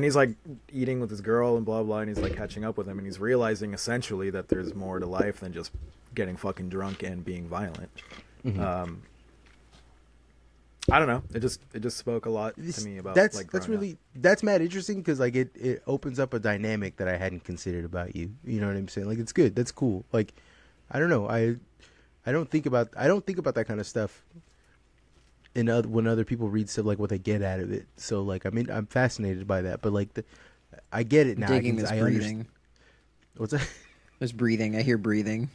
he's like eating with his girl and blah blah, and he's like catching up with him, and he's realizing essentially that there's more to life than just getting fucking drunk and being violent. I don't know. It just spoke a lot to me about that's like that's growing really that's mad interesting because like it opens up a dynamic that I hadn't considered about you. You know what I'm saying? Like it's good. That's cool. Like I don't know. I don't think about that kind of stuff when other people read stuff, like what they get out of it. So like I mean I'm fascinated by that. But like I get it now. Digging this breathing. What's that? There's breathing. I hear breathing.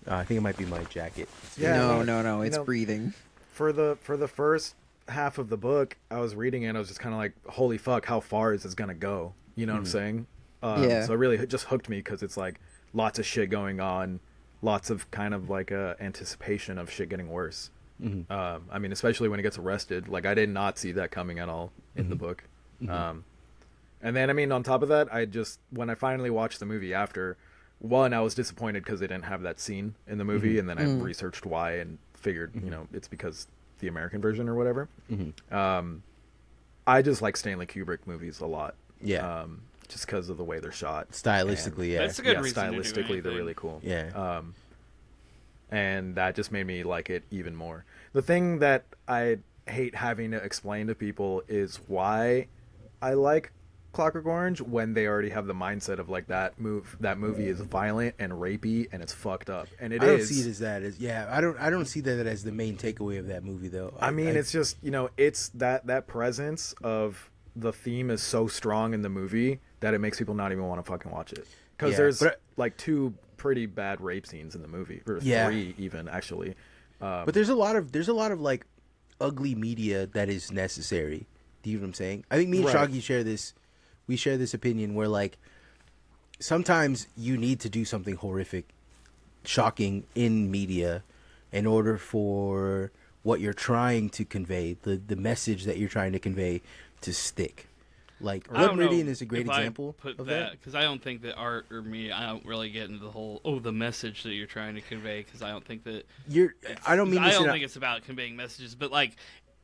I think it might be my jacket. Yeah, no. It's know, breathing. For the first half of the book, I was reading it, I was just kind of like, holy fuck, how far is this gonna go? You know what I'm saying? Yeah. So it really just hooked me because it's like lots of shit going on, lots of kind of like anticipation of shit getting worse. I mean, especially when he gets arrested. Like I did not see that coming at all in the book. And then I mean, on top of that, when I finally watched the movie after, one, I was disappointed because they didn't have that scene in the movie, and then I researched why and figured, you know, it's because the American version or whatever. I just like Stanley Kubrick movies a lot. Yeah. Just because of the way they're shot. Stylistically, yeah. That's a good reason to do stylistically, they're anything. really cool. Yeah. And that just made me like it even more. The thing that I hate having to explain to people is why I like Clockwork Orange when they already have the mindset of like that movie is violent and rapey and it's fucked up, and I don't see it as that. I don't see that as the main takeaway of that movie though. I mean, it's just, you know, it's that presence of the theme is so strong in the movie that it makes people not even want to fucking watch it because there's like 2 pretty bad rape scenes in the movie, or 3 even actually. But there's a lot of like ugly media that is necessary. Do you know what I'm saying? I think me and Shaggy share this opinion where like sometimes you need to do something horrific, shocking in media in order for what you're trying to convey, the message that you're trying to convey, to stick. Like Blood Meridian is a great example of that. Because I don't think that art or me, I don't really get into the whole the message that you're trying to convey. Because I don't think that I don't think it's about conveying messages, but like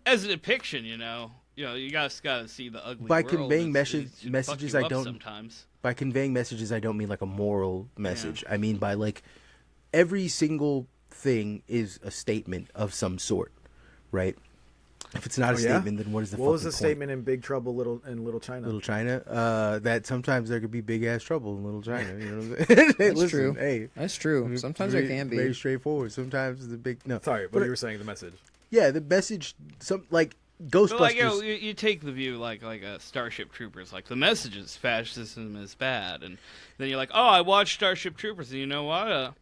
as a depiction, you know, you guys gotta see the ugly. By world. conveying It's messages, fuck you I up don't. Sometimes. By conveying messages, I don't mean like a moral message. I mean by like every single thing is a statement of some sort, right? If it's not a statement, then what is the What was the point? statement in Big Trouble in Little China? Little China? That sometimes there could be big ass trouble in Little China. You know what I'm saying? Hey, That's true. Hey, That's true. Sometimes there can be. Very straightforward. Sometimes the big no. Sorry, but you were saying the message. Yeah, the message. Some like Ghostbusters. But like, you take the view like Starship Troopers, like the message is fascism is bad, and then you're like, oh, I watched Starship Troopers, and you know what?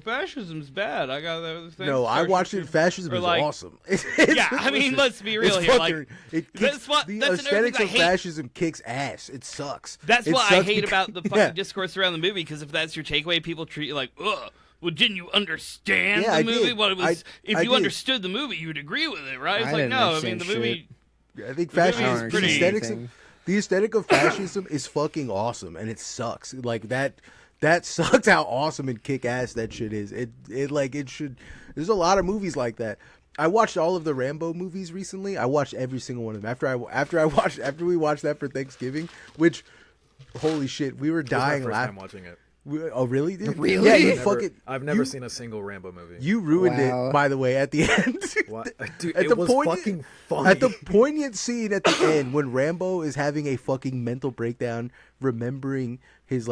Fascism's bad. I got that thing. No, I watched it. Fascism is awesome. Yeah, I mean, let's be real here. Like, the aesthetics of fascism kicks ass. It sucks. That's what I hate about the fucking discourse around the movie. Because if that's your takeaway, people treat you like, ugh. Well, didn't you understand the movie? Did. What it was? If you understood the movie, you would agree with it, right? It's like, no, I mean, the movie. I think fascism. The aesthetic of fascism is fucking awesome, and it sucks. Like that. That sucks how awesome and kick ass that shit is. It should. There's a lot of movies like that. I watched all of the Rambo movies recently. I watched every single one of them. After we watched that for Thanksgiving, which, holy shit, we were dying laughing. Watching it. Oh, really, dude? Really? Yeah, you fucking. I've never seen a single Rambo movie. You ruined Wow. it, by the way, at the end. What? Dude, At it the was poignant- fucking funny. At the poignant scene at the end when Rambo is having a fucking mental breakdown, remembering his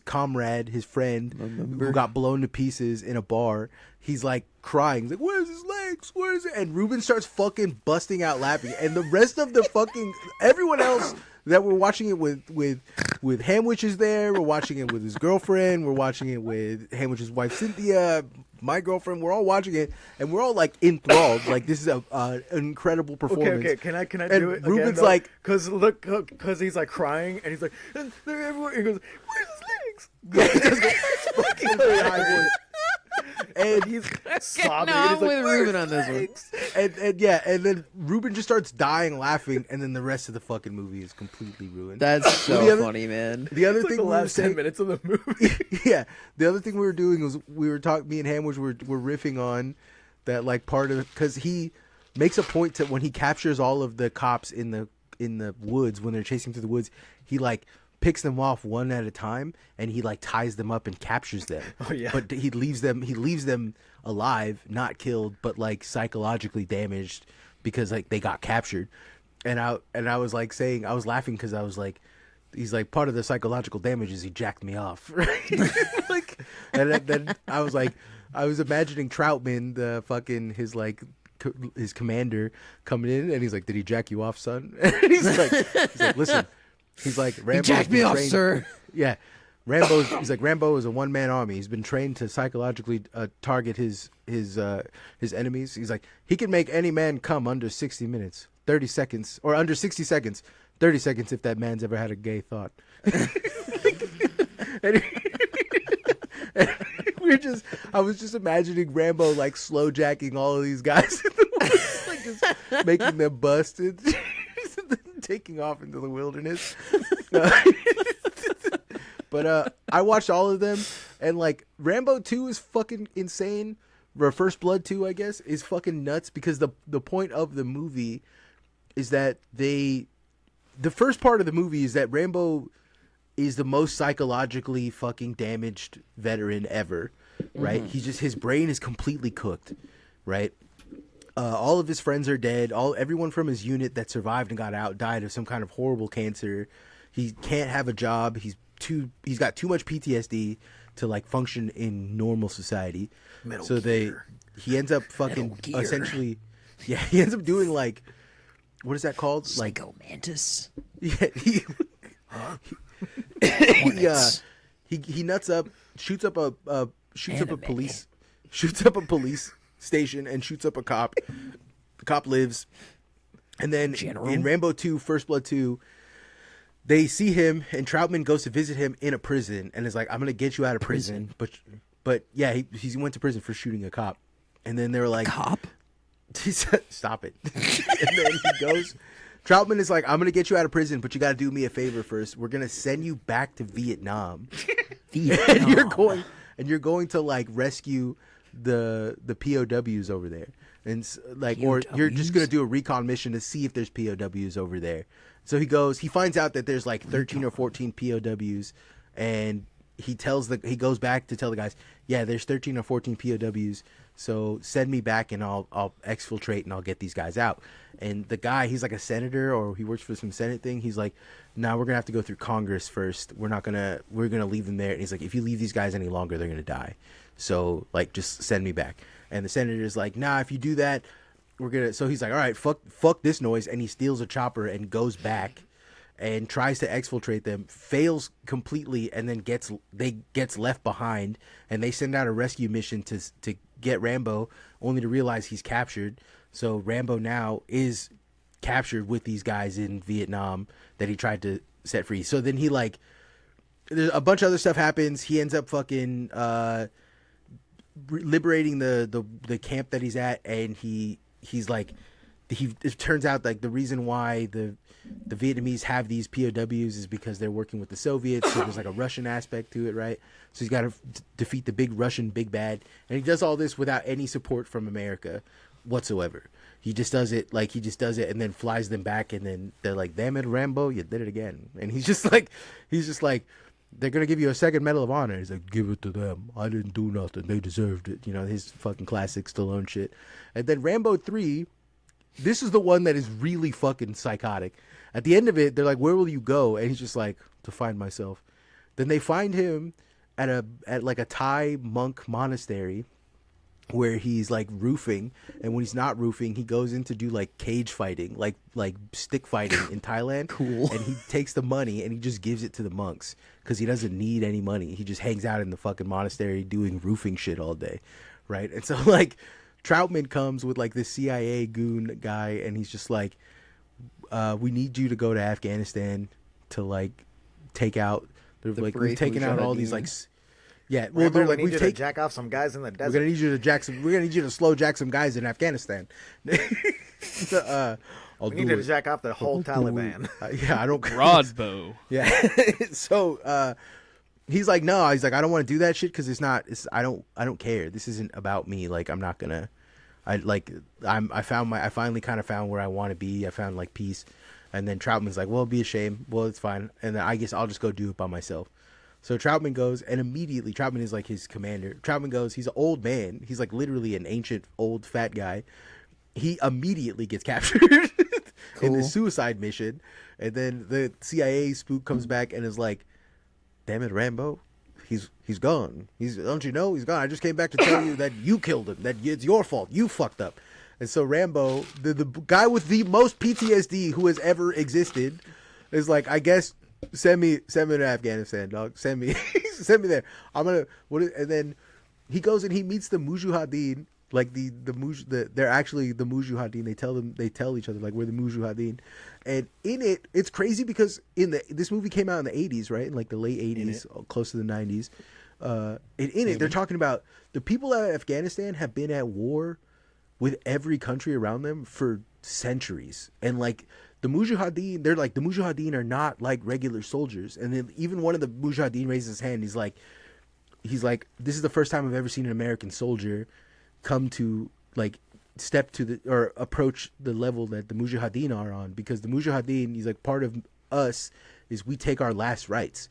comrade, his friend who got blown to pieces in a bar. He's like crying. He's like, "Where's his legs? Where's it?" And Ruben starts fucking busting out laughing. And the rest of the fucking everyone else that we're watching it with Hamwich is there. We're watching it with his girlfriend. We're watching it with Hamwich's wife Cynthia, my girlfriend. We're all watching it, and we're all like enthralled. Like this is an incredible performance. Okay. Can I And do it? Ruben's again, like, because he's like crying, and he's like, and they're everywhere. He goes, "Where's his legs?" yeah, he does go, fucking very high voice. And He's sobbing. No, and I'm he's like, with "Where's Ruben on this one. legs?" and then Ruben just starts dying laughing, and then the rest of the fucking movie is completely ruined. That's so The other- funny, man. the other It's like thing the we were last 10 saying, minutes of the movie. yeah, the other thing we were doing was we were talking. Me and Hamwich were riffing on that, like part of because he makes a point to when he captures all of the cops in the woods when they're chasing through the woods, he like picks them off one at a time and he like ties them up and captures them. Oh, yeah. But he leaves them alive, not killed, but like psychologically damaged because like they got captured. And I was like saying I was laughing because I was like, he's like, part of the psychological damage is he jacked me off, right? Like, and then I was like, I was imagining Troutman, the fucking his commander, coming in, and he's like, "Did he jack you off, son?" And he's like, "Listen," he's like, "Rambo jacked me off, sir." Yeah, he's like, Rambo is a one-man army. He's been trained to psychologically target his enemies. He's like, he can make any man come under 60 minutes, 30 seconds, or under 60 seconds, 30 seconds if that man's ever had a gay thought. and I was just imagining Rambo like slow jacking all of these guys in the woods, like just making them busted, taking off into the wilderness. But I watched all of them, and like Rambo 2 is fucking insane. Or First Blood 2, I guess, is fucking nuts because the point of the movie is that the first part of the movie is that Rambo is the most psychologically fucking damaged veteran ever, right? Mm-hmm. His brain is completely cooked, right? All of his friends are dead. Everyone from his unit that survived and got out died of some kind of horrible cancer. He can't have a job. He's got too much PTSD to like function in normal society. He ends up fucking essentially, yeah, he ends up doing like, what is that called? Psycho Mantis. Yeah, he nuts up, shoots up a police station and shoots up a cop. The cop lives, and then in Rambo 2, First Blood 2, they see him and Troutman goes to visit him in a prison and is like, "I'm gonna get you out of prison." But yeah, he went to prison for shooting a cop, and then they were like, "Cop, stop it!" And then he goes. Troutman is like, "I'm gonna get you out of prison, but you gotta do me a favor first. We're gonna send you back to Vietnam, and you're going to like rescue the POWs over there, and like, or you're just gonna do a recon mission to see if there's POWs over there." So he finds out that there's like 13 or 14 POWs, and he goes back to tell the guys, "Yeah, there's 13 or 14 POWs. So send me back and I'll exfiltrate and I'll get these guys out." And the guy, he's like a senator or he works for some Senate thing. He's like, "Nah, we're gonna have to go through Congress first. We're gonna leave them there." And he's like, "If you leave these guys any longer, they're gonna die. So like, just send me back." And the senator's like, "Nah, if you do that, we're gonna." So he's like, "All right, fuck this noise." And he steals a chopper and goes back and tries to exfiltrate them, fails completely, and then gets left behind. And they send out a rescue mission to get Rambo, only to realize he's captured. So Rambo now is captured with these guys in Vietnam that he tried to set free. So then he like, there's a bunch of other stuff happens. He ends up fucking liberating the camp that he's at, and he's like, it turns out like the reason why the Vietnamese have these POWs is because they're working with the Soviets. So there's like a Russian aspect to it, right? So he's got to defeat the big Russian big bad, and he does all this without any support from America whatsoever. He just does it, and then flies them back, and then they're like, "Damn it, Rambo, you did it again." And he's just like, they're gonna give you a second Medal of Honor. He's like, give it to them. I didn't do nothing. They deserved it. You know, his fucking classic Stallone shit. And then Rambo 3, this is the one that is really fucking psychotic. At the end of it, they're like, where will you go? And he's just like, to find myself. Then they find him at like a Thai monk monastery where he's like roofing, and when he's not roofing, he goes in to do like cage fighting, like stick fighting in Thailand. Cool. And he takes the money and he just gives it to the monks because he doesn't need any money. He just hangs out in the fucking monastery doing roofing shit all day, right? And so like Troutman comes with like this CIA goon guy, and he's just like, we need you to go to Afghanistan to like take out. They're like, we've taken out all these like. Yeah, well, Rambo, they're like, we need you to jack off some guys in the desert. we're gonna need you to we're gonna need you to slow jack some guys in Afghanistan. I'll we do need you to it. jack off the whole Taliban. Yeah, I don't. Broadbow. Yeah. So he's like, no, he's like, I don't want to do that shit because it's not. I don't care. This isn't about me. Like, I'm not gonna. I finally kind of found where I want to be. I found like peace. And then Troutman's like, well, it'd be a shame. Well, it's fine. And then I guess I'll just go do it by myself. So Troutman goes, and immediately Troutman is like his commander. Troutman goes, he's an old man. He's like literally an ancient, old, fat guy. He immediately gets captured in this suicide mission. And then the CIA spook comes back and is like, damn it, Rambo. He's gone. Don't you know? He's gone. I just came back to tell you that you killed him. That it's your fault. You fucked up. And so Rambo, the guy with the most PTSD who has ever existed, is like, I guess, send me to Afghanistan, dog. Send me there. And then he goes and he meets the Mujahideen, like they're actually the Mujahideen. They tell each other like, we're the Mujahideen. And in it, it's crazy because this movie came out in the 80s, right? In like the late 80s, close to the 90s. And in it, they're talking about the people out of Afghanistan have been at war with every country around them for centuries. And like the Mujahideen, they're like, the Mujahideen are not like regular soldiers. And then even one of the Mujahideen raises his hand. He's like, this is the first time I've ever seen an American soldier come to like step to or approach the level that the Mujahideen are on, because the Mujahideen, he's like, part of us is we take our last rites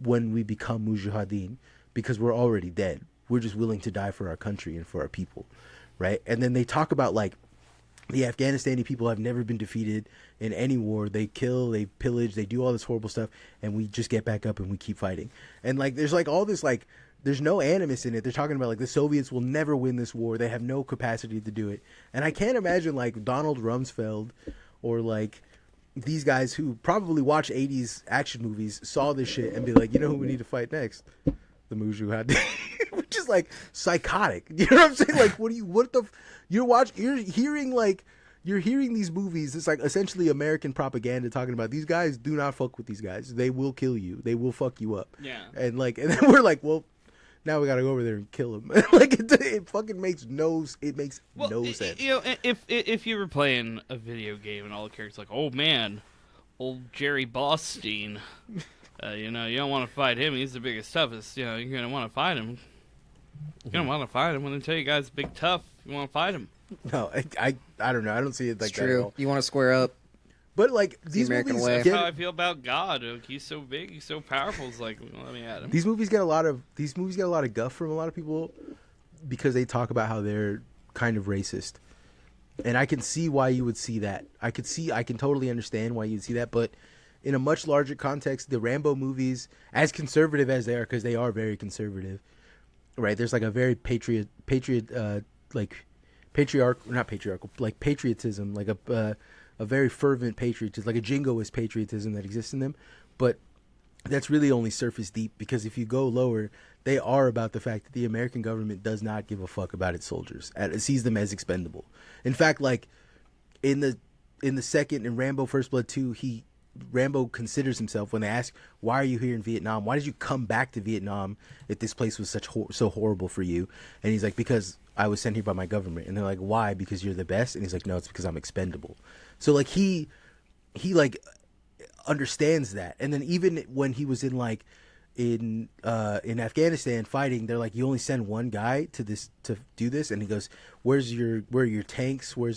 when we become Mujahideen because we're already dead. We're just willing to die for our country and for our people. Right. And then they talk about like the Afghanistani people have never been defeated in any war. They kill, they pillage, they do all this horrible stuff. And we just get back up and we keep fighting. And like, there's like all this, like, there's no animus in it. They're talking about like the Soviets will never win this war. They have no capacity to do it. And I can't imagine like Donald Rumsfeld or like these guys who probably watch 80s action movies saw this shit and be like, you know who we need to fight next? The Mujahideen. Which is like psychotic. You know what I'm saying? Like, you're hearing these movies. It's like essentially American propaganda talking about these guys. Do not fuck with these guys. They will kill you. They will fuck you up. Yeah. And then we're like, well, now we gotta go over there and kill him. Like it fucking makes no sense. You know, if you were playing a video game and all the characters like, oh man, old Jerry Bostein, you know, you don't want to fight him. He's the biggest, toughest. You know, you're gonna want to fight him. You're gonna want to fight him when they tell you guys big tough. You want to fight him. No, I don't know. I don't see it like It's that at true. all. You want to square up. But like these American movies, way. That's how I feel about God. Like, he's so big, he's so powerful. It's like, let me at him. these movies get a lot of guff from a lot of people because they talk about how they're kind of racist, and I can see why you would see that. I can totally understand why you'd see that, but in a much larger context, the Rambo movies, as conservative as they are, because they are very conservative, right? There's like a very patriotism, like a very fervent patriotism, like a jingoist patriotism that exists in them, but that's really only surface deep, because if you go lower, they are about the fact that the American government does not give a fuck about its soldiers. It sees them as expendable. In fact, like in the second, in Rambo First Blood 2, Rambo considers himself, when they ask, why are you here in Vietnam? Why did you come back to Vietnam if this place was so horrible for you? And he's like, because I was sent here by my government. And they're like, why? Because you're the best? And he's like, no, it's because I'm expendable. So like he like understands that. And then even when he was in Afghanistan fighting, they're like, you only send one guy to do this, and he goes, where are your tanks, where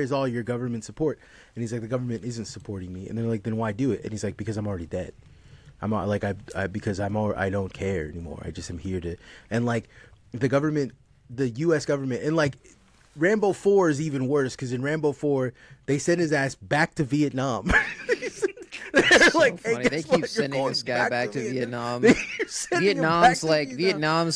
is all your government support? And he's like, the government isn't supporting me. And they're like, then why do it? And he's like, because I'm already dead. I'm not like I because I don't care anymore. I just am here to, and like the government, the U.S. government, and like Rambo 4 is even worse because in Rambo 4 they send his ass back to Vietnam. They're So like, funny. hey, They guess what? keep You're sending going this guy back to Vietnam. Vietnam's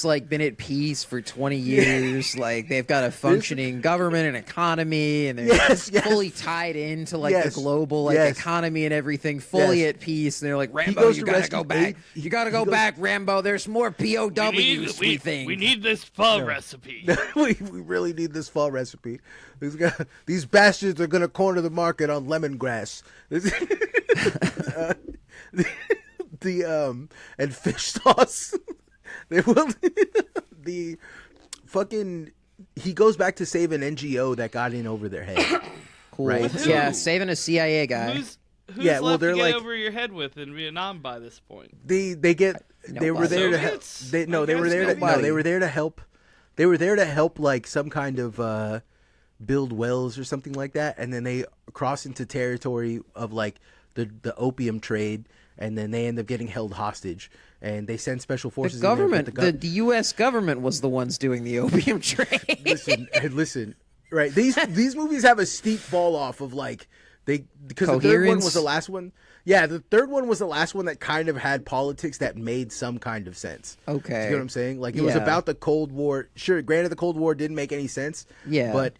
like been at peace for 20 years. Like they've got a functioning government and economy, and they're fully tied into like the global like economy and everything, fully at peace. And they're like, Rambo, you gotta go back. You gotta go back, Rambo. There's more POWs. We think we need this pho recipe. we really need this fall recipe. These bastards are gonna corner the market on lemongrass. And fish sauce. They will. The fucking he goes back to save an NGO that got in over their head. cool. Right? Yeah, saving a CIA guy. Who's Yeah, well, left they're to get like- over your head with in Vietnam by this point? They were there to help. Soviets? They were there to Nobody. they were there to help. They were there to help like some kind of build wells or something like that, and then they cross into territory of like the opium trade, and then they end up getting held hostage, and they send special forces. The government, the U.S. government was the ones doing the opium trade. Listen, right? These movies have a steep fall off of like because the third one was the last one. Yeah, the third one was the last one that kind of had politics that made some kind of sense. Okay. You know what I'm saying? Like it was about the Cold War. Sure, granted the Cold War didn't make any sense. Yeah. But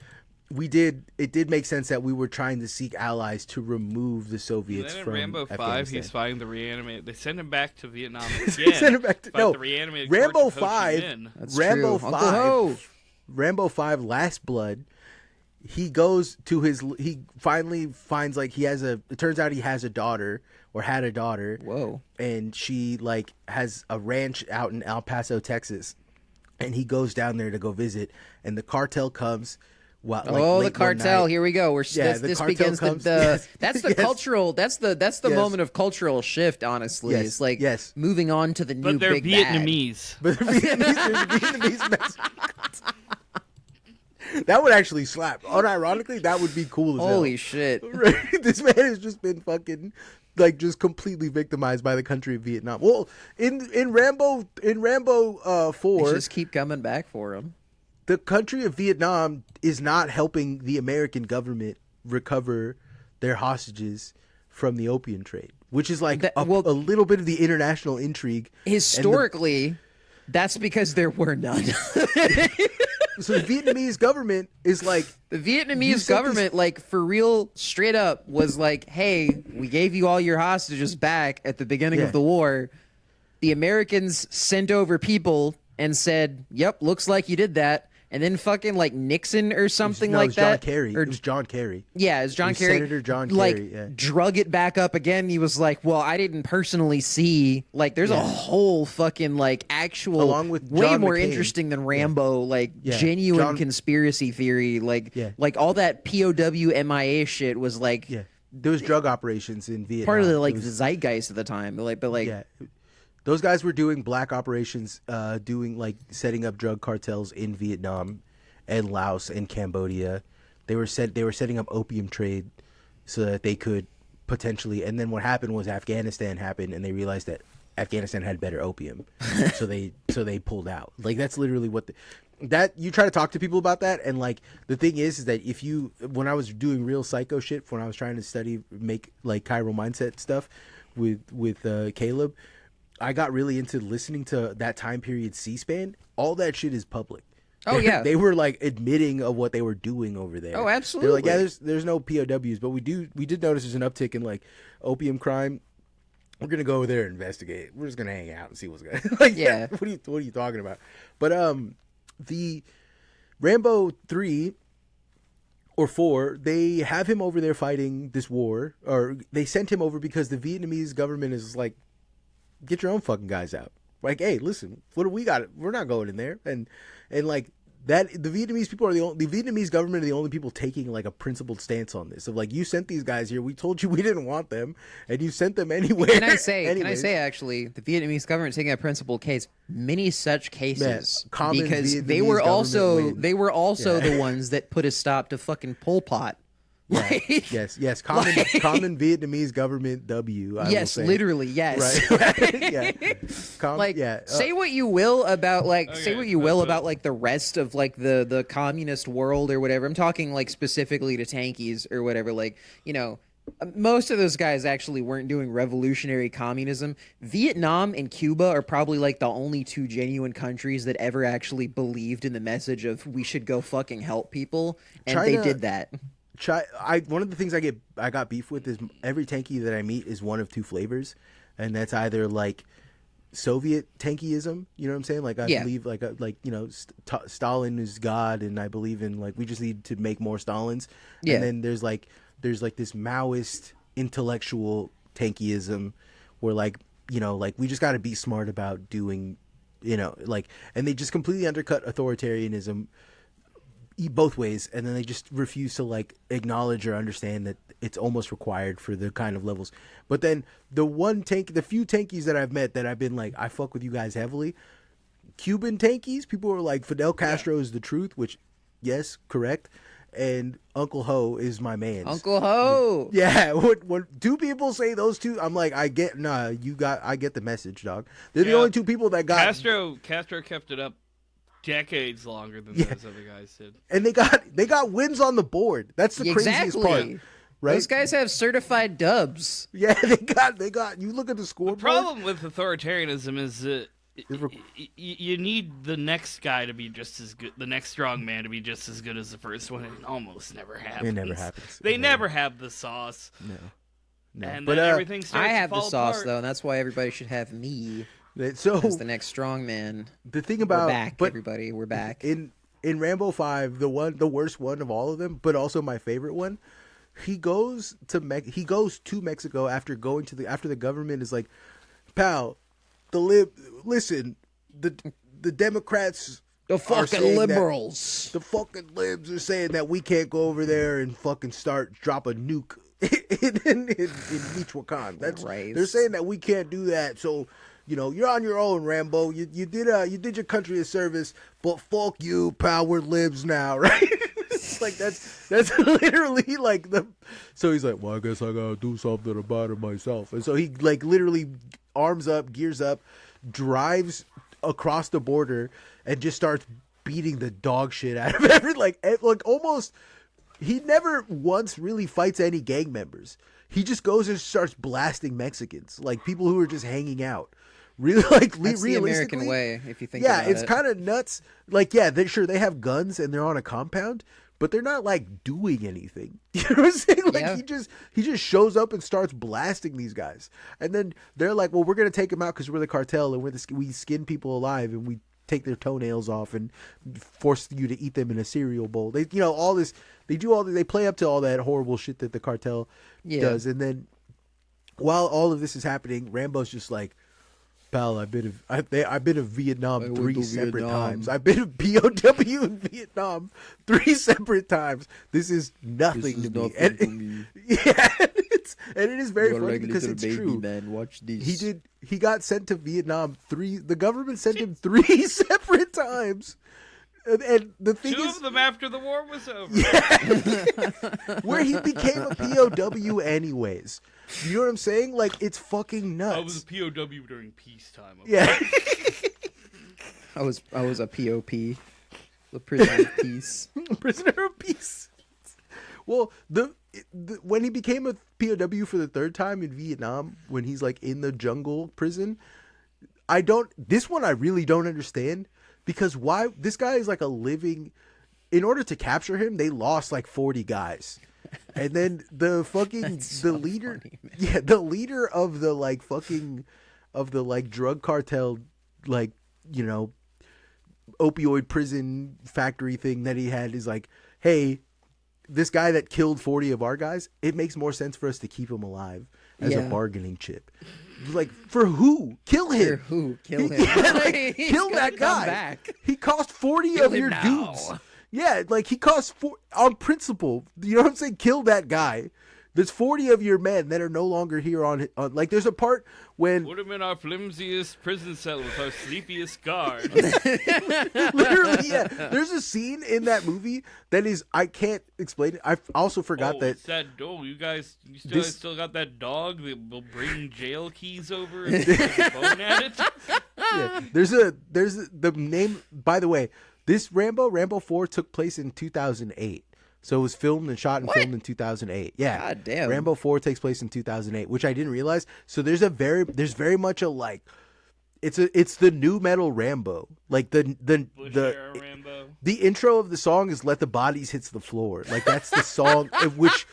it did make sense that we were trying to seek allies to remove the Soviets And then in from Rambo 5, Afghanistan. he's fighting the reanimated. They send him back to Vietnam They again. send him back to the reanimated Rambo corpse of Ho Chi 5. Minh. That's Rambo true. 5. Uncle Ho. Rambo 5 Last Blood. He goes to he finally finds like it turns out he has a daughter or had a daughter. Whoa. And she like has a ranch out in El Paso, Texas. And he goes down there to go visit, and the cartel comes. Well, like, the late cartel! one night. Here we go. the This cartel begins comes. that's the Yes. cultural. That's the Yes. moment of cultural shift. Honestly, Yes. it's like Yes. moving on to the new But they're big bad. Vietnamese. But there's Vietnamese Mexicans. That would actually slap. Unironically, that would be cool as hell. Holy shit! Right? This man has just been fucking like just completely victimized by the country of Vietnam. Well, in Rambo 4, Just keep coming back for him. the country of Vietnam is not helping the American government recover their hostages from the opium trade, which is like a little bit of the international intrigue. Historically, that's because there were none. So the Vietnamese government is like The You Vietnamese said government, like, for real, straight up, was like, hey, we gave you all your hostages back at the beginning of the war. The Americans sent over people and said, yep, looks like you did that. And then fucking, like, Nixon or something like that. John Kerry. Or, It was John Kerry. yeah, it was John Kerry. Senator John like, Kerry, yeah. drug it back up again. He was like, well, I didn't personally see. Like, there's a whole fucking, like, actual, Along with way John more McCain. interesting than Rambo, like, Yeah. genuine conspiracy theory. Like, like all that POW MIA shit was, like, Yeah. There was drug operations in Vietnam. part of the, like, It was- zeitgeist at the time. But, like, yeah. Those guys were doing black operations, setting up drug cartels in Vietnam and Laos and Cambodia. They were setting up opium trade so that they could potentially, and then what happened was Afghanistan happened and they realized that Afghanistan had better opium. so they pulled out. Like that's literally what that you try to talk to people about that, and like the thing is that when I was doing real psycho shit, when I was trying to make like chiral mindset stuff with Caleb, I got really into listening to that time period C-SPAN. All that shit is public. Oh, yeah. They were like admitting of what they were doing over there. Oh, absolutely. They're like, yeah, there's no POWs, but we did notice there's an uptick in like opium crime. We're gonna go over there and investigate. We're just gonna hang out and see what's going on. Like, Yeah. What are you talking about? But the Rambo 3 or 4, they have him over there fighting this war, or they sent him over because the Vietnamese government is like, get your own fucking guys out. Like, hey, listen, what do we got? We're not going in there. And like that, the Vietnamese people the Vietnamese government are the only people taking like a principled stance on this. Of like, you sent these guys here. We told you we didn't want them, and you sent them anyway. Can I say actually, the Vietnamese government taking a principled case, many such cases, common because Vietnamese they were also government win. the ones that put a stop to fucking Pol Pot. Yeah, Like, yes. Common Vietnamese government W. I will say. Literally, yes. Right. Yeah. Say what you will about say what you will about but- the rest of the communist world or whatever. I'm talking specifically to tankies or whatever. Most of those guys actually weren't doing revolutionary communism. Vietnam and Cuba are probably the only two genuine countries that ever actually believed in the message of we should go fucking help people, and they did that. One of the things I got beef with is every tanky that I meet is one of two flavors, and that's either Soviet tankyism, you know what I'm saying? I believe Stalin is God, and I believe in we just need to make more Stalins. Yeah. And then there's this Maoist intellectual tankyism where we just got to be smart about doing, and they just completely undercut authoritarianism both ways, and then they just refuse to acknowledge or understand that it's almost required for the kind of levels. But then the few tankies that I've met that I've been I fuck with you guys heavily, Cuban tankies, people were like Fidel Castro is the truth, which yes, correct, and Uncle Ho is my man. Uncle Ho. Yeah, when two people say those two, I'm I get the message, dog. They're the only two people that got Castro kept it up decades longer than those other guys did, and they got wins on the board. That's the craziest part, right? Those guys have certified dubs. Yeah, they got. You look at the scoreboard. The problem with authoritarianism is that you need the next guy to be just as good, the next strong man to be just as good as the first one. It almost never happens. It never happens. They never have the sauce. No. And But then everything starts I have to the fall sauce apart. though, and that's why everybody should have me So as the next strong man. the thing about We're back, but everybody. We're back. in Rambo 5, the worst one of all of them, but also my favorite one. He goes to Mexico after the government is like, pal, listen, the Democrats, The fucking liberals. the fucking libs are saying that we can't go over there and fucking drop a nuke in Michoacan. That's Right. They're saying that we can't do that. So, you're on your own, Rambo. You did your country a service, but fuck you, pal. We're libs now, right? It's that's literally So he's like, well, I guess I gotta do something about it myself. And so he literally arms up, gears up, drives across the border, and just starts beating the dog shit out of almost. He never once really fights any gang members. He just goes and starts blasting Mexicans, people who are just hanging out. Really, That's the American way, if you think about it. Yeah, it's kind of nuts. They have guns and they're on a compound, but they're not doing anything. You know what I'm saying? Yeah. He just shows up and starts blasting these guys, and then they're like, "Well, we're gonna take him out because we're the cartel and we skin people alive and we take their toenails off and force you to eat them in a cereal bowl." They, all this. They do all. They play up to all that horrible shit that the cartel does, and then while all of this is happening, Rambo's just like, pal, I've been to Vietnam 3 separate times. I've been a POW in Vietnam 3 separate times. This is nothing to me. Yeah, and it is very funny because it's true. Man, watch this. He got sent to Vietnam the government sent him 3 separate times. And the thing Two is, of them after the war was over. Yeah, where he became a POW anyways. You know what I'm saying? It's fucking nuts. I was a POW during peacetime. Okay? Yeah. I was a POP, the prisoner of peace. Prisoner of peace. Well, when he became a POW for the 3rd time in Vietnam, when he's in the jungle prison, this one I really don't understand, because why this guy is a living. In order to capture him, they lost 40 guys. And then the fucking leader, funny, the leader of the fucking of the drug cartel, opioid prison factory thing that he had is hey, this guy that killed 40 of our guys, it makes more sense for us to keep him alive as a bargaining chip. For who? Kill him. For who? Kill him. Kill that guy. Back. He cost 40 Kill of him your now. dudes. Yeah, he cost on principle. You know what I'm saying? Kill that guy. There's 40 of your men that are no longer here on like, there's a part when put him in our flimsiest prison cell with our sleepiest guard. literally, yeah. There's a scene in that movie that is, I can't explain it. I also forgot that. It's that dog. You still got that dog that will bring jail keys over and stick a bone at it? Yeah. There's the name, by the way, this Rambo 4 took place in 2008. So it was filmed and shot and filmed in 2008. Yeah. God damn. Rambo 4 takes place in 2008, which I didn't realize. So there's very much a like, it's the new metal Rambo. Like the Rambo. The intro of the song is "Let the Bodies Hits the Floor." Like, that's the song in which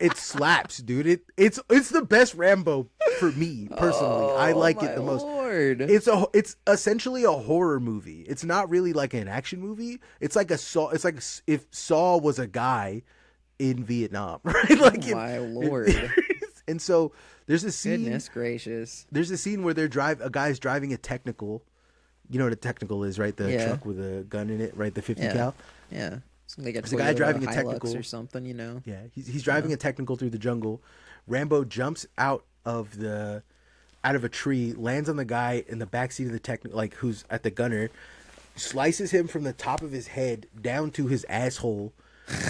it slaps, dude. It's the best Rambo for me personally. I like it the most. Lord. It's essentially a horror movie. It's not really like an action movie. It's like a Saw. It's like if Saw was a guy in Vietnam, right? Like, my Lord. And so there's a scene. Goodness gracious. There's a scene where a guy's driving a technical. You know what a technical is, right? The truck with a gun in it, right? The 50 cal. Yeah. There's a guy driving a technical or something, you know. Yeah, he's driving a technical through the jungle. Rambo jumps out of a tree, lands on the guy in the backseat of the technical, like, who's at the gunner, slices him from the top of his head down to his asshole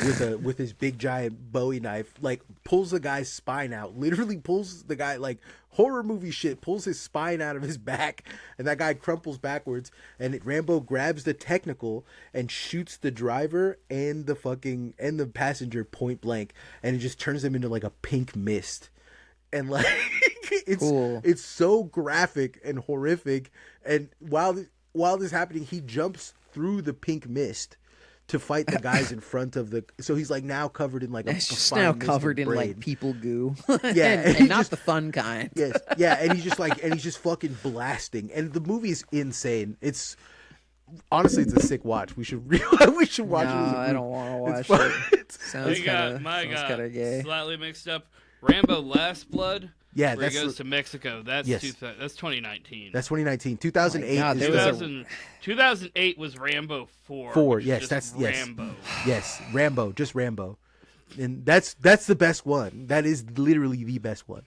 with his big giant Bowie knife, like, pulls the guy's spine out, literally pulls the guy, like, horror movie shit, pulls his spine out of his back, and that guy crumples backwards, and Rambo grabs the technical and shoots the driver and the passenger point blank, and it just turns them into like a pink mist. And like, it's so graphic and horrific, and while this is happening, he jumps through the pink mist to fight the guys in front of so he's like now covered in like it's just now covered in like people goo. Yeah, and not the fun kind. Yes, yeah, and he's just fucking blasting, and the movie's insane. It's honestly, it's a sick watch. We should watch it. I don't want to watch it. Sounds kind of gay. Slightly mixed up. Rambo Last Blood. Yeah, where he goes to Mexico. That's 2019. That's 2019. 2008. God, 2008 was Rambo 4. 4. Yes, that's Rambo. Yes, Rambo, just Rambo, and that's the best one. That is literally the best one.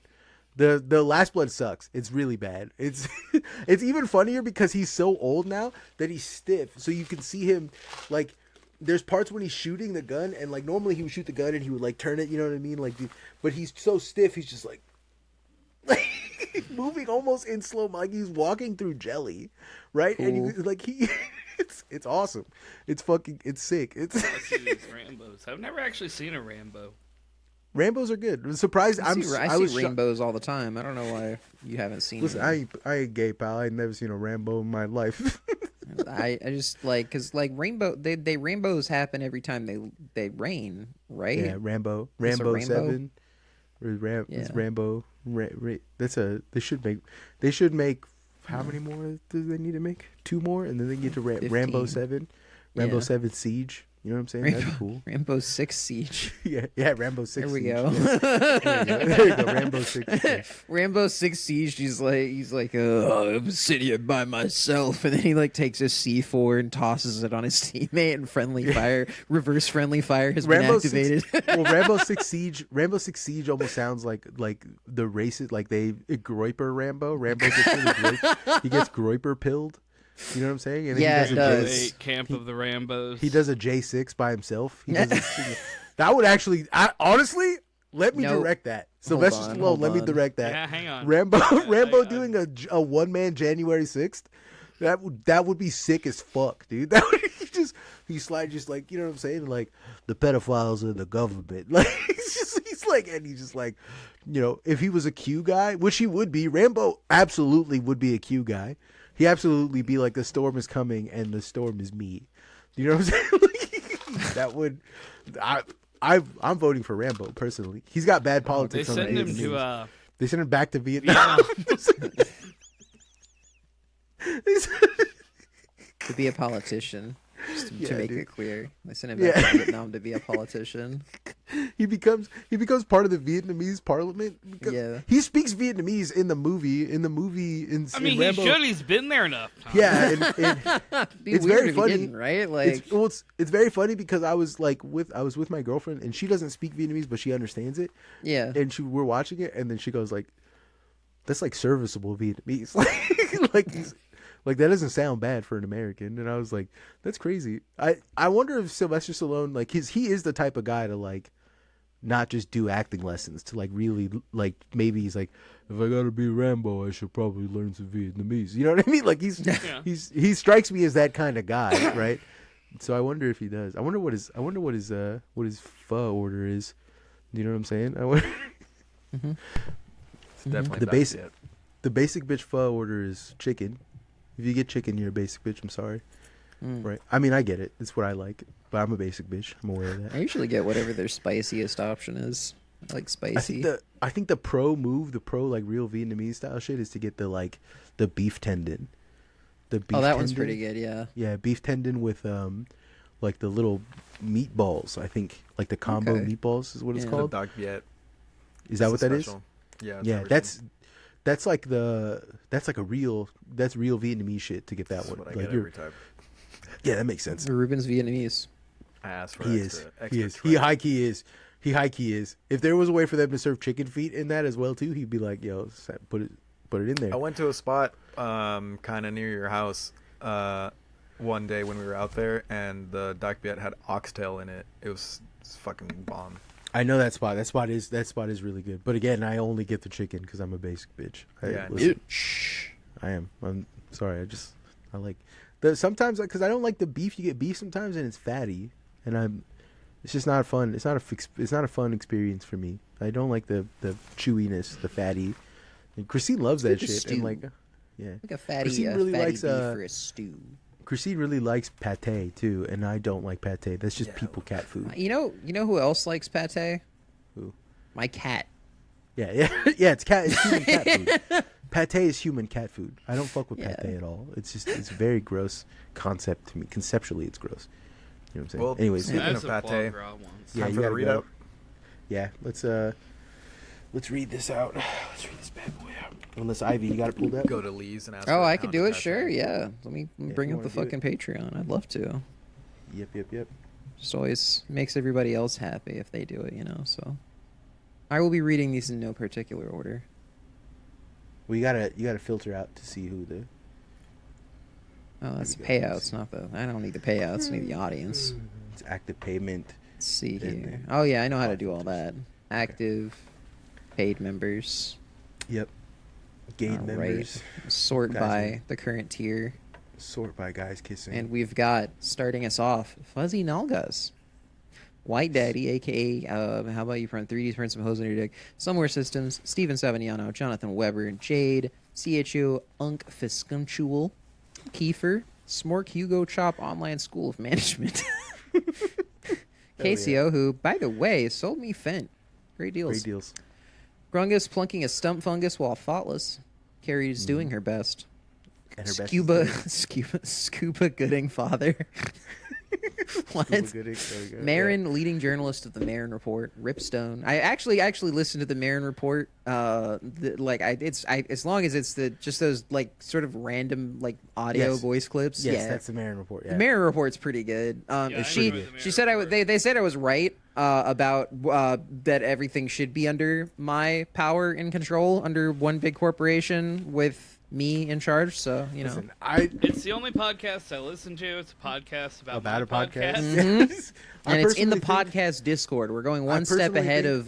The Last Blood sucks. It's really bad. It's even funnier because he's so old now that he's stiff. So you can see him, like, there's parts when he's shooting the gun, and like normally he would shoot the gun and he would like turn it, you know what I mean? Like, but he's so stiff, he's just like moving almost in slow mo, like he's walking through jelly, right? Cool. And it's awesome. It's sick. I see these Rambos. I've never actually seen a Rambo. Rambos are good. I'm surprised. I see Rainbows all the time. I don't know why you haven't seen. Listen, them. I ain't gay, pal. I ain't never seen a Rambo in my life. I just like, because like rainbows happen every time they rain, right? Yeah, Rambo 7. It's Rambo. They should make. How many more do they need to make? 2 more, and then they get to Rambo 7. Rambo 7 Siege. You know what I'm saying? That'd be cool. Rambo 6 Siege. yeah, Rambo 6 There we Siege. go. Yeah. There you go. Rambo 6 Siege. Rambo 6 Siege, he's like, I'm sitting here by myself, and then he like takes a C4 and tosses it on his teammate, and reverse friendly fire has been activated. Rambo 6 Siege almost sounds like the racist, like they Groiper Rambo. Rambo gets he gets Groiper pilled. You know what I'm saying? And yeah, he does. Camp of the Rambos. He does a J6 by himself. That would actually, honestly, let me direct that. Sylvester Stallone, let me direct that. Yeah, hang on. Rambo doing a one-man January 6th. That would be sick as fuck, dude. That would he slide just like, you know what I'm saying? Like, the pedophiles are the government. Like, he's like, you know, if he was a Q guy, which he would be, Rambo absolutely would be a Q guy. He absolutely be like, the storm is coming and the storm is me. You know what I'm saying? That would, I'm voting for Rambo personally. He's got bad politics. They send him to they send him back to Vietnam. To be a politician, just to make it clear. They sent him back to Vietnam to be a politician. he becomes part of the Vietnamese parliament. Yeah. He speaks Vietnamese in the movie. In I mean, Rambo. he should. He's been there enough time. Yeah, Be it's weird very if he funny, didn't, right? Like, it's very funny because I was with my girlfriend and she doesn't speak Vietnamese, but she understands it. yeah. And we're watching it, and then she goes like, "That's like serviceable Vietnamese." Like that doesn't sound bad for an American. And I was like, "That's crazy." I wonder if Sylvester Stallone, like he is the type of guy to like not just do acting lessons, to like really like, maybe he's like, if I gotta be Rambo, I should probably learn some Vietnamese. You know what I mean? Like he strikes me as that kind of guy, right? So I wonder if he does. I wonder what his pho order is. You know what I'm saying? I wonder. It's definitely the basic bitch pho order is chicken. If you get chicken, you're a basic bitch. I'm sorry. Right? I mean, I get it. It's what I like, but I'm a basic bitch. I'm aware of that. I usually get whatever their spiciest option is. I like spicy. I think the pro like real Vietnamese style shit is to get the beef tendon. The beef that one's tendon. pretty good, yeah. Yeah, beef tendon with like the little meatballs. I think like the combo meatballs is what it's called. Dog Viet. Is that what that is? Yeah. Yeah, that's like real Vietnamese shit to get that That's one. what I Like get every time. Yeah, that makes sense. Ruben's Vietnamese. I asked for He extra, is. He is. extra He high key is. He high key is. If there was a way for them to serve chicken feet in that as well too, he'd be like, "Yo, put it in there." I went to a spot kind of near your house one day when we were out there, and the Dak Viet had oxtail in it. It's fucking bomb. I know that spot. That spot is really good. But again, I only get the chicken because I'm a basic bitch. I am. I'm sorry. I like sometimes because I don't like the beef. You get beef sometimes and it's fatty, and it's just not fun. It's not a fun experience for me. I don't like the chewiness, the fatty. And Christine loves that shit. And like, yeah, like a fatty, Christine really fatty likes beef for a stew. Christine really likes pate too, and I don't like pate. That's just people cat food. You know who else likes pate? Who? My cat. Yeah. It's human cat food. Pate is human cat food. I don't fuck with pate at all. It's a very gross concept to me. Conceptually, it's gross. You know what I'm saying? Well, anyways, speaking of That's a pate, foie gras once. yeah, time you for the gotta readout. go. Yeah, let's read this out. Let's read this bad boy out. Unless Ivy, you got it pulled up. Go to Lee's and ask. Oh, for I a could pound do of it. pate. Sure, yeah. Let me bring you up the wanna do fucking Patreon. I'd love to. Yep. Just always makes everybody else happy if they do it, you know. So I will be reading these in no particular order. Well, you gotta filter out to see who the. Oh, that's the payouts, not the. I don't need the payouts. I need the audience. It's active payment. Let's see And here. Oh yeah, I know how to do all that. Active, paid members. Yep. Gain All members. right. Sort Guys by in- the current tier. Sort by guys kissing. And we've got, starting us off, Fuzzy Nalgas. White Daddy, a.k.a. How about you front 3D's print some hose on your dick. Somewhere Systems, Steven Savignano, Jonathan Weber, Jade, CHO, Unk Fiscuntual, Kiefer, Smork Hugo Chop Online School of Management. KCO, who, by the way, sold me Fent. Great deals. Great deals. Grungus plunking a stump fungus while thoughtless. Carrie's doing her best. And her best Scuba Gooding father. What? Marin, leading journalist of the Marin Report. Ripstone. I actually listened to the Marin Report. As long as it's just those like sort of random like audio voice clips. Yes, yeah, that's the Marin Report. Yeah. the Marin Report's pretty good. She said Report. they said I was right about that everything should be under my power and control under one big corporation with me in charge. So Listen, It's the only podcast I listen to. It's a podcast about a my podcast. Mhm. And it's in the personally think- podcast Discord. We're going one step personally ahead think- of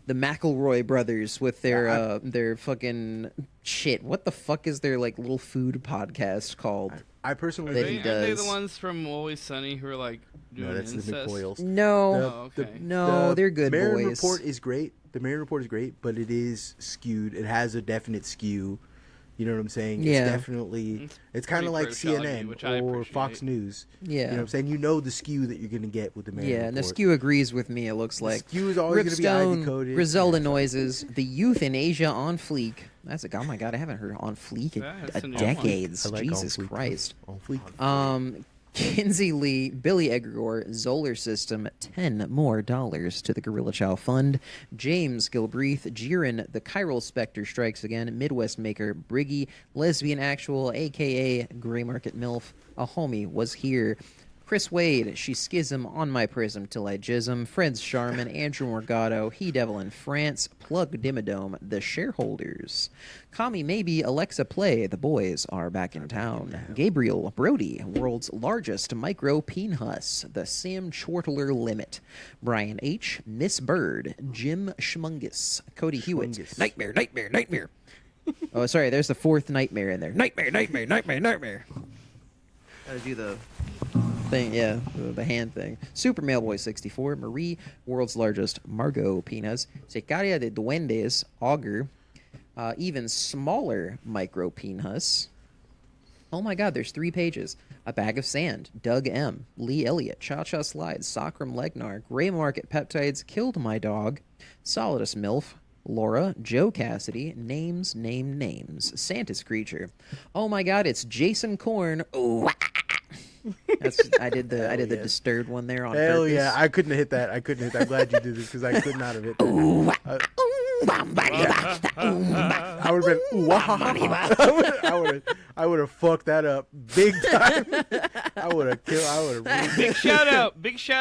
the McElroy brothers with their fucking shit. What the fuck is their like little food podcast called? I personally That think he Aren't they the does. ones from Always Sunny who are like doing no, that's incest? the McCoyles. No, Oh, okay. no, they're good Marin boys. Report is great. The Marin Report is great, but it is skewed. It has a definite skew. You know what I'm saying? Yeah. It's definitely. It's kind pretty of like pro-shoggy, CNN which I or appreciate. Fox News. Yeah. You know what I'm saying? You know the skew that you're going to get with the Marin Report. And the skew agrees with me. It looks like skew is always gonna be Ripstone, Ivy-coded. Griselda Yeah. noises, the youth in Asia on fleek. That's oh my god, I haven't heard on fleek in Yeah, that's a new one. decades. I like Jesus on fleek. Christ. On fleek. Kinsey Lee, Billy Egregore, Zolar System, $10 more to the Gorilla Chow Fund. James Gilbreath, Jiren, the Chiral Spectre Strikes Again, Midwest Maker, Briggy, Lesbian Actual, a.k.a. Gray Market MILF, a homie was here. Chris Wade, She Schism, On My Prism Till I Jism, Fred Sharman, Andrew Morgado, He Devil in France, Plug Dimmadome, The Shareholders, Kami Maybe, Alexa Play, The Boys Are Back in Town, Gabriel Brody, World's Largest Micro Peenhus, The Sam Chortler Limit, Brian H., Miss Bird, Jim Schmungus, Cody Hewitt, Nightmare. Oh, sorry, there's the fourth nightmare in there. Nightmare. Gotta do the thing, yeah, the hand thing. Super Mailboy 64, Marie, World's Largest Margot Penas, Secaria de Duendes, Augur, even smaller Micro Penas. Oh my god, there's 3 pages. A Bag of Sand, Doug M, Lee Elliott, Cha Cha Slides, Sacrum Legnar, Gray Market Peptides, Killed My Dog, Solidus MILF, Laura, Joe Cassidy, Names, Santa's Creature. Oh my god, it's Jason Korn. Ooh, I did the disturbed one there on Hell purpose. yeah, I couldn't hit that. I'm glad you did this because I could not have hit that. I would have been I would have fucked that up big time. I would have killed. Big shout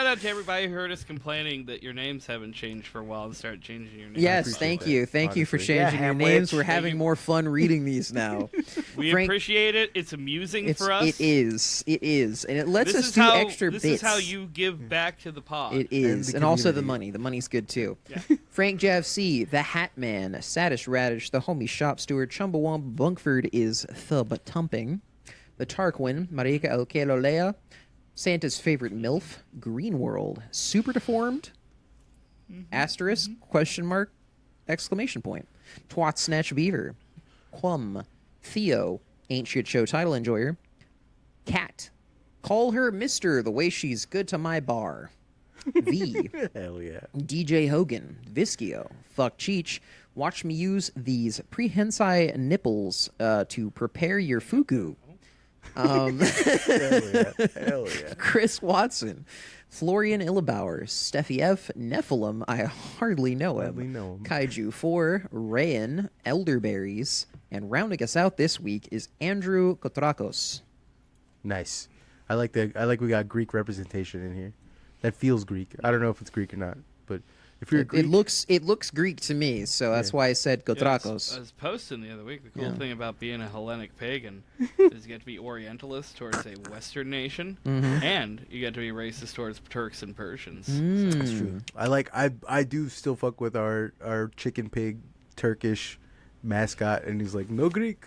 out to everybody who heard us complaining that your names haven't changed for a while and started changing your names. Yes, thank you for changing your names. We're having more fun reading these now. We appreciate it. It's amusing for us. It is, and it lets us do extra bits. This is how you give back to the pod. It is, and also the money. The money's good too. Yeah. Frank Jav C, the Hat Man, Sadish Radish, the Homie Shop Steward, Chumbawamba Bunkford is Thub Tumping, the Tarquin, Marika Elkelolea, Santa's Favorite MILF, Green World, Super Deformed, asterisk, question mark, exclamation point, Twat Snatch Beaver, Quum, Theo, Ain't Shit Show Title Enjoyer, Cat, Call Her Mister, the way she's good to my bar, V, Hell yeah, DJ Hogan, Viskio, Fuck Cheech, watch me use these prehensile nipples to prepare your fugu. Hell yeah. Chris Watson, Florian Illebauer, Steffi F, Nephilim, I hardly know him. Kaiju 4, Rayan, Elderberries, and rounding us out this week is Andrew Kotrakos. Nice. I like we got Greek representation in here. That feels Greek. I don't know if it's Greek or not, but if you're Greek, it looks Greek to me, so that's why I said Kotrakos. I was posting the other week. The cool thing about being a Hellenic pagan is you get to be Orientalist towards a Western nation, and you get to be racist towards Turks and Persians. So. That's true. I do still fuck with our chicken pig Turkish mascot, and he's like, no Greek.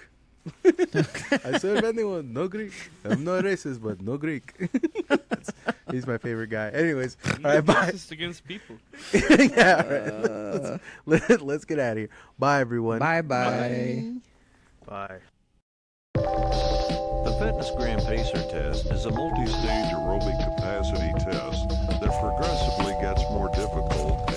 I serve anyone, no Greek. I'm not racist, but no Greek. He's my favorite guy. Anyways, all right, bye. Racist against people. Yeah, right. Let's get out of here. Bye, everyone. Bye. Bye. The Fitness Gram Pacer test is a multi-stage aerobic capacity test that progressively gets more difficult